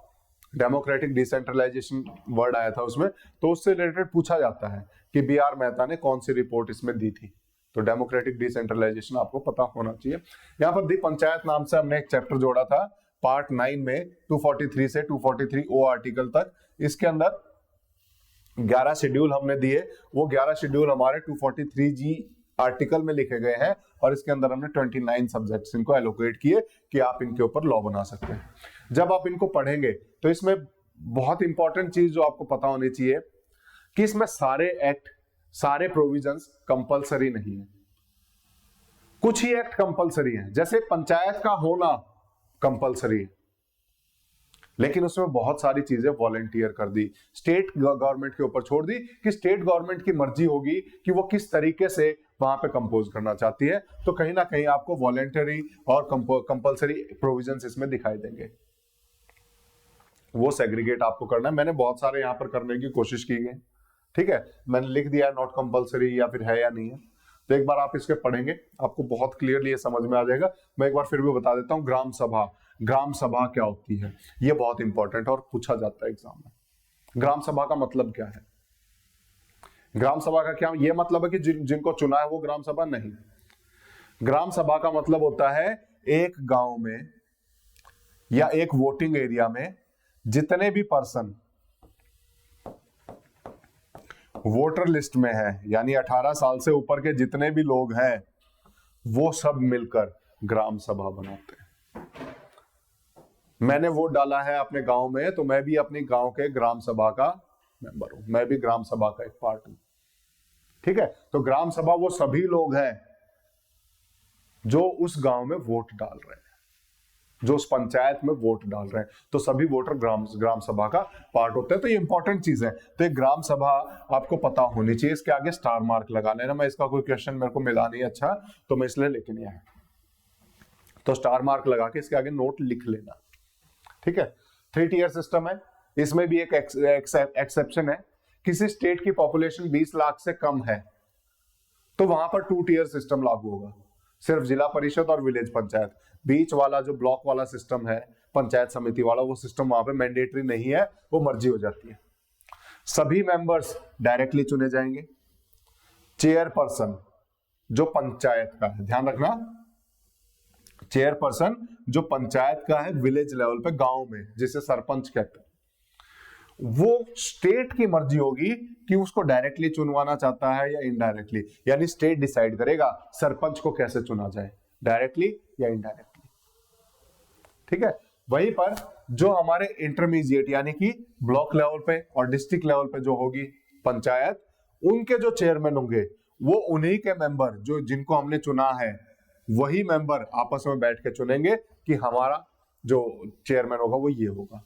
A: डेमोक्रेटिक डिसेंट्रलाइजेशन वर्ड आया था उसमें, तो उससे रिलेटेड पूछा जाता है कि B.R. मेहता ने कौन सी रिपोर्ट इसमें दी थी। तो डेमोक्रेटिक डिसेंट्रलाइजेशन आपको पता होना चाहिए। यहाँ पर दी पंचायत नाम से हमने एक चैप्टर जोड़ा था पार्ट 9 में 243 से 243O आर्टिकल तक। इसके अंदर 11 शेड्यूल हमने दिए, वो 11 शेड्यूल हमारे 243G आर्टिकल में लिखे गए हैं, और इसके अंदर हमने 29 सब्जेक्ट्स इनको एलोकेट किए कि आप इनके ऊपर लॉ बना सकते हैं। जब आप इनको पढ़ेंगे तो इसमें बहुत इंपॉर्टेंट चीज जो आपको पता होनी चाहिए कि इसमें सारे एक्ट, सारे प्रोविजंस कंपलसरी नहीं है। कुछ ही एक्ट कंपलसरी है, जैसे पंचायत का होना कंपलसरी है, लेकिन उसमें बहुत सारी चीजें वॉलंटियर कर दी, स्टेट गवर्नमेंट के ऊपर छोड़ दी कि स्टेट गवर्नमेंट की मर्जी होगी कि वो किस तरीके से वहां पे कंपोज करना चाहती है। तो कहीं ना कहीं आपको वॉलंटरी और कंपल्सरी प्रोविजंस इसमें दिखाई देंगे, वो सेग्रीगेट आपको करना है। मैंने बहुत सारे यहाँ पर करने की कोशिश की है, ठीक है, मैंने लिख दिया है नॉट कंपल्सरी या फिर है या नहीं है। तो एक बार आप इसके पढ़ेंगे, आपको बहुत क्लियरली ये समझ में आ जाएगा। मैं एक बार फिर भी बता देता हूँ, ग्राम सभा, ग्राम सभा क्या होती है, ये बहुत इंपॉर्टेंट है और पूछा जाता है एग्जाम में। ग्राम सभा का मतलब क्या है? ग्राम सभा का क्या ये मतलब है कि जिनको चुना है वो ग्राम सभा? नहीं, ग्राम सभा का मतलब होता है एक गांव में या एक वोटिंग एरिया में जितने भी पर्सन वोटर लिस्ट में है, यानी 18 साल से ऊपर के जितने भी लोग हैं, वो सब मिलकर ग्राम सभा बनाते हैं। मैंने वोट डाला है अपने गांव में, तो मैं भी अपने गांव के ग्राम सभा का मेंबर हूं, मैं भी ग्राम सभा का एक पार्ट हूं, ठीक है। तो ग्राम सभा वो सभी लोग हैं जो उस गांव में वोट डाल रहे हैं, जो उस पंचायत में वोट डाल रहे हैं, तो सभी वोटर ग्राम सभा का पार्ट होते हैं। तो ये इंपॉर्टेंट चीज है। तो एक ग्राम सभा आपको पता होनी चाहिए, इसके आगे स्टार मार्क लगा लेना। मैं इसका कोई क्वेश्चन मेरे को मिला नहीं अच्छा, तो मैं इसलिए लेके नहीं आया, तो स्टार मार्क लगा के इसके आगे नोट लिख लेना, ठीक है। 3 टियर सिस्टम है, इसमें भी एक एक्सेप्शन है। किसी स्टेट की पॉपुलेशन 20 लाख से कम है तो वहां पर 2 टियर सिस्टम लागू होगा, सिर्फ जिला परिषद और विलेज पंचायत। बीच वाला जो ब्लॉक वाला सिस्टम है, पंचायत समिति वाला, वो सिस्टम वहां पे मैंडेटरी नहीं है, वो मर्जी हो जाती है। सभी मेंबर्स डायरेक्टली चुने जाएंगे। चेयरपर्सन जो पंचायत का है, ध्यान रखना, चेयरपर्सन जो पंचायत का है विलेज लेवल पे, गांव में, जिसे सरपंच कहते हैं, वो स्टेट की मर्जी होगी कि उसको डायरेक्टली चुनवाना चाहता है या इनडायरेक्टली, यानी स्टेट डिसाइड करेगा सरपंच को कैसे चुना जाए, डायरेक्टली या इनडायरेक्टली, ठीक है। वहीं पर जो हमारे इंटरमीडिएट यानी कि ब्लॉक लेवल पे और डिस्ट्रिक्ट लेवल पे जो होगी पंचायत, उनके जो चेयरमैन होंगे वो उन्हीं के मेंबर जो जिनको हमने चुना है, वही मेंबर आपस में बैठ के चुनेंगे कि हमारा जो चेयरमैन होगा वो ये होगा,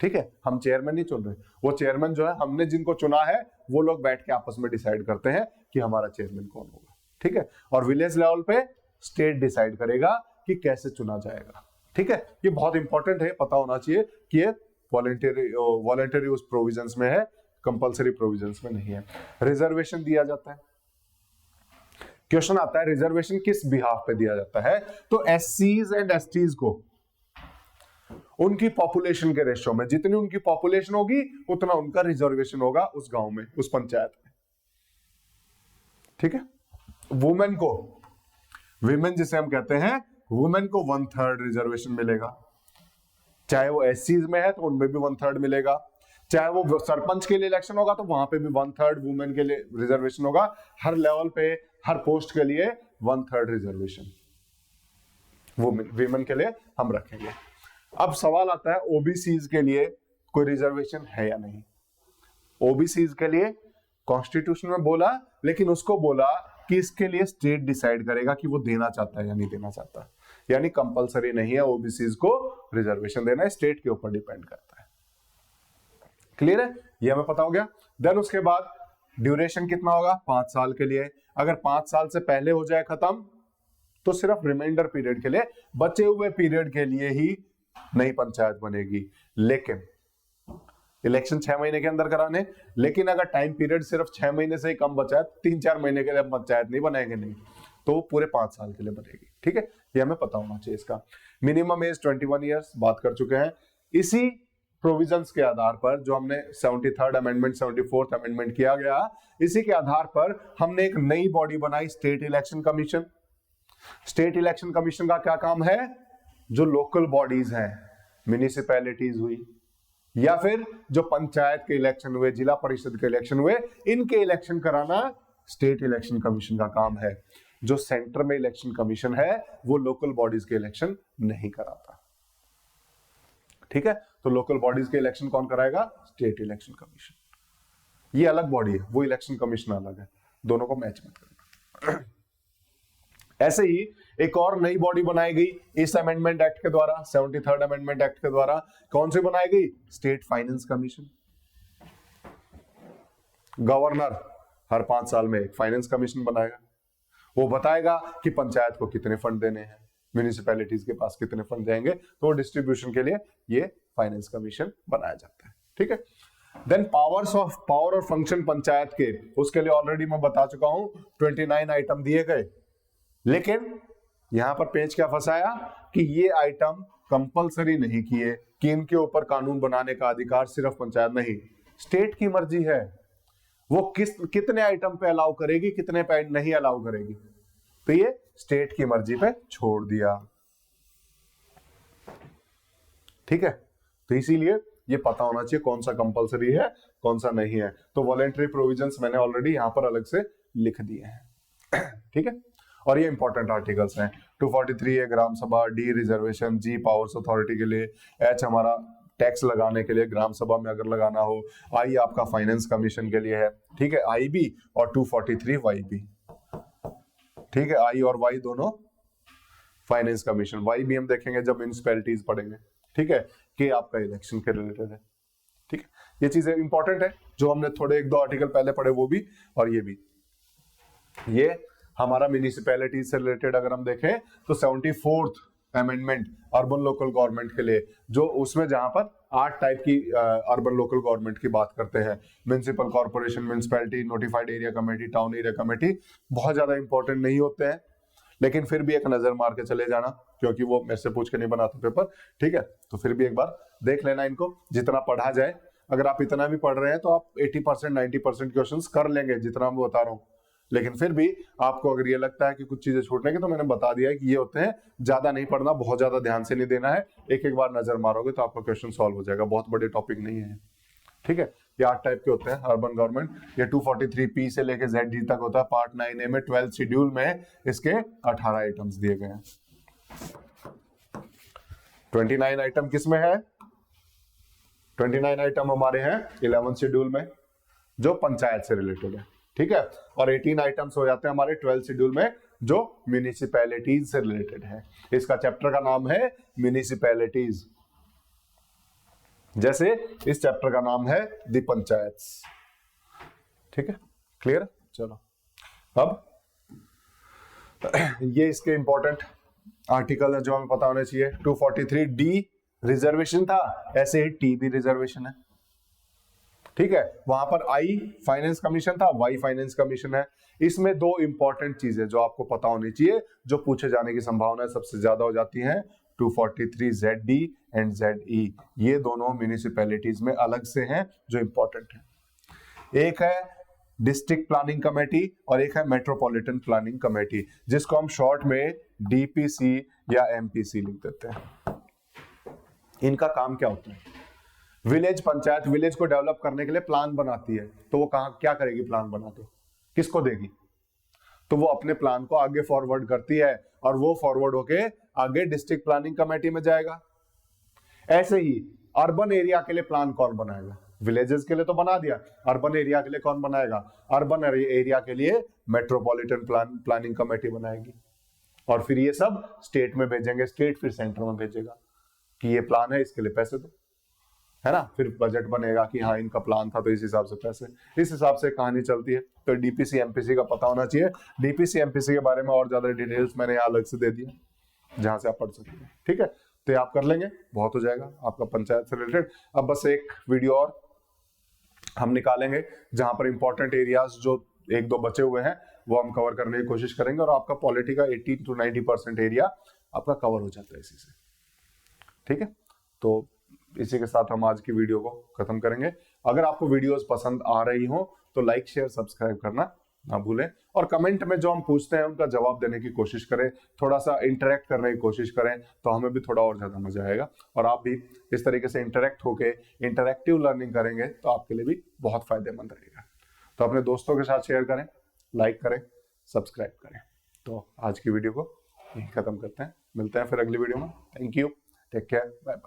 A: ठीक है। हम चेयरमैन नहीं चुन रहे, वो चेयरमैन जो है हमने जिनको चुना है वो लोग बैठ के आपस में डिसाइड करते हैं कि हमारा चेयरमैन कौन होगा, ठीक है। और विलेज लेवल पे स्टेट डिसाइड करेगा कि कैसे चुना जाएगा, ठीक है। ये बहुत इंपॉर्टेंट है, पता होना चाहिए कि ये वॉलंटरी उस प्रोविजंस में है, कंपल्सरी प्रोविजंस में नहीं है। रिजर्वेशन दिया जाता है, क्वेश्चन आता है रिजर्वेशन किस बिहाफ पे दिया जाता है, तो एससीज एंड एसटीज को उनकी पॉपुलेशन के रेशियो में, जितनी उनकी पॉपुलेशन होगी उतना उनका रिजर्वेशन होगा उस गांव में, उस पंचायत में, ठीक है। वुमेन को, विमेन जिसे हम कहते हैं, वुमेन को 1/3 रिजर्वेशन मिलेगा, चाहे वो एससीज में है तो उनमें भी 1/3 मिलेगा, चाहे वो सरपंच के लिए इलेक्शन होगा तो वहां पे भी 1/3 वुमेन के लिए रिजर्वेशन होगा। हर लेवल पे, हर पोस्ट के लिए 1/3 रिजर्वेशन वुमेन के लिए हम रखेंगे। अब सवाल आता है ओबीसीज के लिए कोई रिजर्वेशन है या नहीं। ओबीसीज के लिए कॉन्स्टिट्यूशन में बोला, लेकिन उसको बोला कि इसके लिए स्टेट डिसाइड करेगा कि वो देना चाहता है या नहीं देना चाहता, यानी कंपलसरी नहीं है ओबीसीज को रिजर्वेशन देना, है स्टेट के ऊपर डिपेंड करता है। क्लियर है, ये हमें पता हो गया। देन उसके बाद ड्यूरेशन कितना होगा, 5 साल के लिए। अगर 5 साल से पहले हो जाए खत्म तो सिर्फ रिमाइंडर पीरियड के लिए, बचे हुए पीरियड के लिए ही नई पंचायत बनेगी, लेकिन इलेक्शन 6 महीने के अंदर कराने। लेकिन अगर टाइम पीरियड सिर्फ 6 महीने से ही कम बचा है, 3-4 महीने के लिए पंचायत नहीं बनाएंगे, नहीं, तो वो पूरे 5 साल के लिए बनेगी, ठीक है। ये हमें पता होना चाहिए। इसका मिनिमम एज 21 ईयर्स बात कर चुके हैं। इसी प्रोविजंस के आधार पर जो हमने 73rd अमेंडमेंट 74th अमेंडमेंट किया गया, इसी के आधार पर हमने एक नई बॉडी बनाई, state election commission. State election commission का क्या काम है, जो लोकल बॉडीज हैं, म्युनिसिपैलिटीज हुई या फिर जो पंचायत के इलेक्शन हुए, जिला परिषद के इलेक्शन हुए, इनके इलेक्शन कराना स्टेट इलेक्शन कमीशन का काम है। जो सेंटर में इलेक्शन कमीशन है वो लोकल बॉडीज के इलेक्शन नहीं कराता, ठीक है। तो लोकल बॉडीज के इलेक्शन कौन कराएगा, स्टेट इलेक्शन कमीशन। ये अलग बॉडी है, वो इलेक्शन कमीशन अलग है, दोनों को मैच मत करना। ऐसे ही एक और नई बॉडी बनाई गई इस अमेंडमेंट एक्ट के द्वारा, 73rd अमेंडमेंट एक्ट के द्वारा। कौन सी बनाई गई? State finance commission. गवर्नर हर 5 साल में एक फाइनेंस कमीशन बनाएगा, वो बताएगा कि पंचायत को कितने फंड देने हैं, म्यूनिसिपैलिटीज के पास कितने फंड जाएंगे, तो डिस्ट्रीब्यूशन के लिए ये फाइनेंस कमीशन बनाया जाता है। ठीक है। देन पावर और फंक्शन पंचायत के, उसके लिए ऑलरेडी मैं बता चुका हूं, 29 आइटम दिए गए। लेकिन यहां पर पेच क्या फंसाया कि ये आइटम कंपलसरी नहीं किए कि इनके ऊपर कानून बनाने का अधिकार सिर्फ पंचायत नहीं, स्टेट की मर्जी है, वो कितने आइटम पे अलाउ करेगी, कितने पे नहीं अलाउ करेगी, तो ये स्टेट की मर्जी पे छोड़ दिया। ठीक है। तो इसीलिए ये पता होना चाहिए कौन सा कंपलसरी है, कौन सा नहीं है। तो वॉलेंटरी प्रोविजंस मैंने ऑलरेडी यहां पर अलग से लिख दिए हैं। ठीक है। और ये इंपॉर्टेंट आर्टिकल्स हैं। 243 है ग्राम सभा, डी रिजर्वेशन, जी पावर्स अथॉरिटी के लिए, एच हमारा टैक्स लगाने के लिए ग्राम सभा में अगर लगाना हो, आई आपका फाइनेंस कमीशन के लिए है। ठीक है, आई बी, और 243 वाई बी। ठीक है, आई और वाई दोनों फाइनेंस कमीशन, वाई बी हम देखेंगे जब म्युनिसिपैलिटीज पढ़ेंगे। ठीक है, कि आपका इलेक्शन के रिलेटेड है। ठीक है, ये चीजें इंपॉर्टेंट है जो हमने थोड़े 1-2 आर्टिकल पहले पढ़े, वो भी और ये भी। ये हमारा म्युनिसिपैलिटीज से रिलेटेड अगर हम देखें तो 74th amendment urban local government के लिए, जो उसमें जहां पर 8 टाइप की अर्बन लोकल गवर्नमेंट की बात करते हैं, municipal corporation, municipality, notified area committee, town area committee, बहुत ज्यादा इंपॉर्टेंट नहीं होते हैं, लेकिन फिर भी एक नजर मार के चले जाना, क्योंकि वो मेरे से पूछ के नहीं बनाते पेपर। ठीक है, तो फिर भी एक बार देख लेना इनको, जितना पढ़ा जाए। अगर आप इतना भी पढ़ रहे हैं तो आप 80% 90% क्वेश्चंस कर लेंगे, जितना मैं बता रहा हूँ। लेकिन फिर भी आपको अगर ये लगता है कि कुछ चीजें छूटने की, तो मैंने बता दिया है कि ये होते हैं, ज्यादा नहीं पढ़ना, बहुत ज्यादा ध्यान से नहीं देना है, एक एक बार नजर मारोगे तो आपका क्वेश्चन सॉल्व हो जाएगा, बहुत बड़े टॉपिक नहीं है। ठीक है, ये 8 टाइप के होते हैं अर्बन गवर्नमेंट। ये 243P से लेके ZD तक होता है। पार्ट 9A में 12 शेड्यूल में इसके 18 आइटम्स दिए गए हैं। 29 आइटम किस में है? 29 आइटम हमारे हैं 11 शेड्यूल में, जो पंचायत से रिलेटेड है। ठीक है, और 18 आइटम्स हो जाते हैं हमारे 12 शेड्यूल में, जो म्युनिसिपैलिटीज से रिलेटेड है। इसका चैप्टर का नाम है म्युनिसिपैलिटीज, जैसे इस चैप्टर का नाम है द पंचायत। ठीक है, क्लियर? चलो, अब ये इसके इंपॉर्टेंट आर्टिकल है जो हमें पता होने चाहिए। 243D रिजर्वेशन था, ऐसे ही T भी रिजर्वेशन है। ठीक है, वहां पर आई फाइनेंस कमीशन था, वाई फाइनेंस कमीशन है। इसमें 2 इंपॉर्टेंट चीजें जो आपको पता होनी चाहिए, जो पूछे जाने की संभावना सबसे ज्यादा हो जाती है, 243ZD एंड ZE। ये दोनों म्युनिसिपैलिटीज में अलग से हैं जो इंपॉर्टेंट है। एक है डिस्ट्रिक्ट प्लानिंग कमेटी और एक है मेट्रोपॉलिटन प्लानिंग कमेटी, जिसको हम शॉर्ट में DPC या MPC लिख देते हैं। इनका काम क्या होता है? विलेज पंचायत विलेज को डेवलप करने के लिए प्लान बनाती है, तो वो क्या करेगी? प्लान बना के किसको देगी? तो वो अपने प्लान को आगे फॉरवर्ड करती है, और वो फॉरवर्ड होके आगे डिस्ट्रिक्ट प्लानिंग कमेटी में जाएगा। ऐसे ही अर्बन एरिया के लिए प्लान कौन बनाएगा? विलेजेस के लिए तो बना दिया, अर्बन एरिया के लिए कौन बनाएगा? अर्बन एरिया के लिए मेट्रोपॉलिटन प्लानिंग कमेटी बनाएगी, और फिर ये सब स्टेट में भेजेंगे, स्टेट फिर सेंटर में भेजेगा कि ये प्लान है, इसके लिए पैसे दो, है ना। फिर बजट बनेगा कि हाँ इनका प्लान था तो इस हिसाब से पैसे, इस हिसाब से कहानी चलती है। तो DPC MPC का पता होना चाहिए। DPC MPC के बारे में और ज्यादा डिटेल्स मैंने यहाँ अलग से दे दिया, जहां से आप पढ़ सकते हैं। ठीक है, तो ये आप कर लेंगे, बहुत हो जाएगा आपका पंचायत से रिलेटेड। अब बस एक वीडियो और हम निकालेंगे जहां पर इंपॉर्टेंट एरियाज जो 1-2 बचे हुए हैं वो हम कवर करने की कोशिश करेंगे, और आपका पॉलिटी का 80 to 90% एरिया आपका कवर हो जाता है इसी से। ठीक है, तो इसी के साथ हम आज की वीडियो को खत्म करेंगे। अगर आपको वीडियोस पसंद आ रही हो तो लाइक शेयर सब्सक्राइब करना ना भूलें, और कमेंट में जो हम पूछते हैं उनका जवाब देने की कोशिश करें, थोड़ा सा इंटरेक्ट करने की कोशिश करें, तो हमें भी थोड़ा और ज्यादा मजा आएगा। और आप भी इस तरीके से इंटरेक्ट होके इंटरेक्टिव लर्निंग करेंगे तो आपके लिए भी बहुत फायदेमंद रहेगा। तो अपने दोस्तों के साथ शेयर करें, लाइक करें, सब्सक्राइब करें। तो आज की वीडियो को यहीं खत्म करते हैं, मिलते हैं फिर अगली वीडियो में। Thank you, take care, bye bye.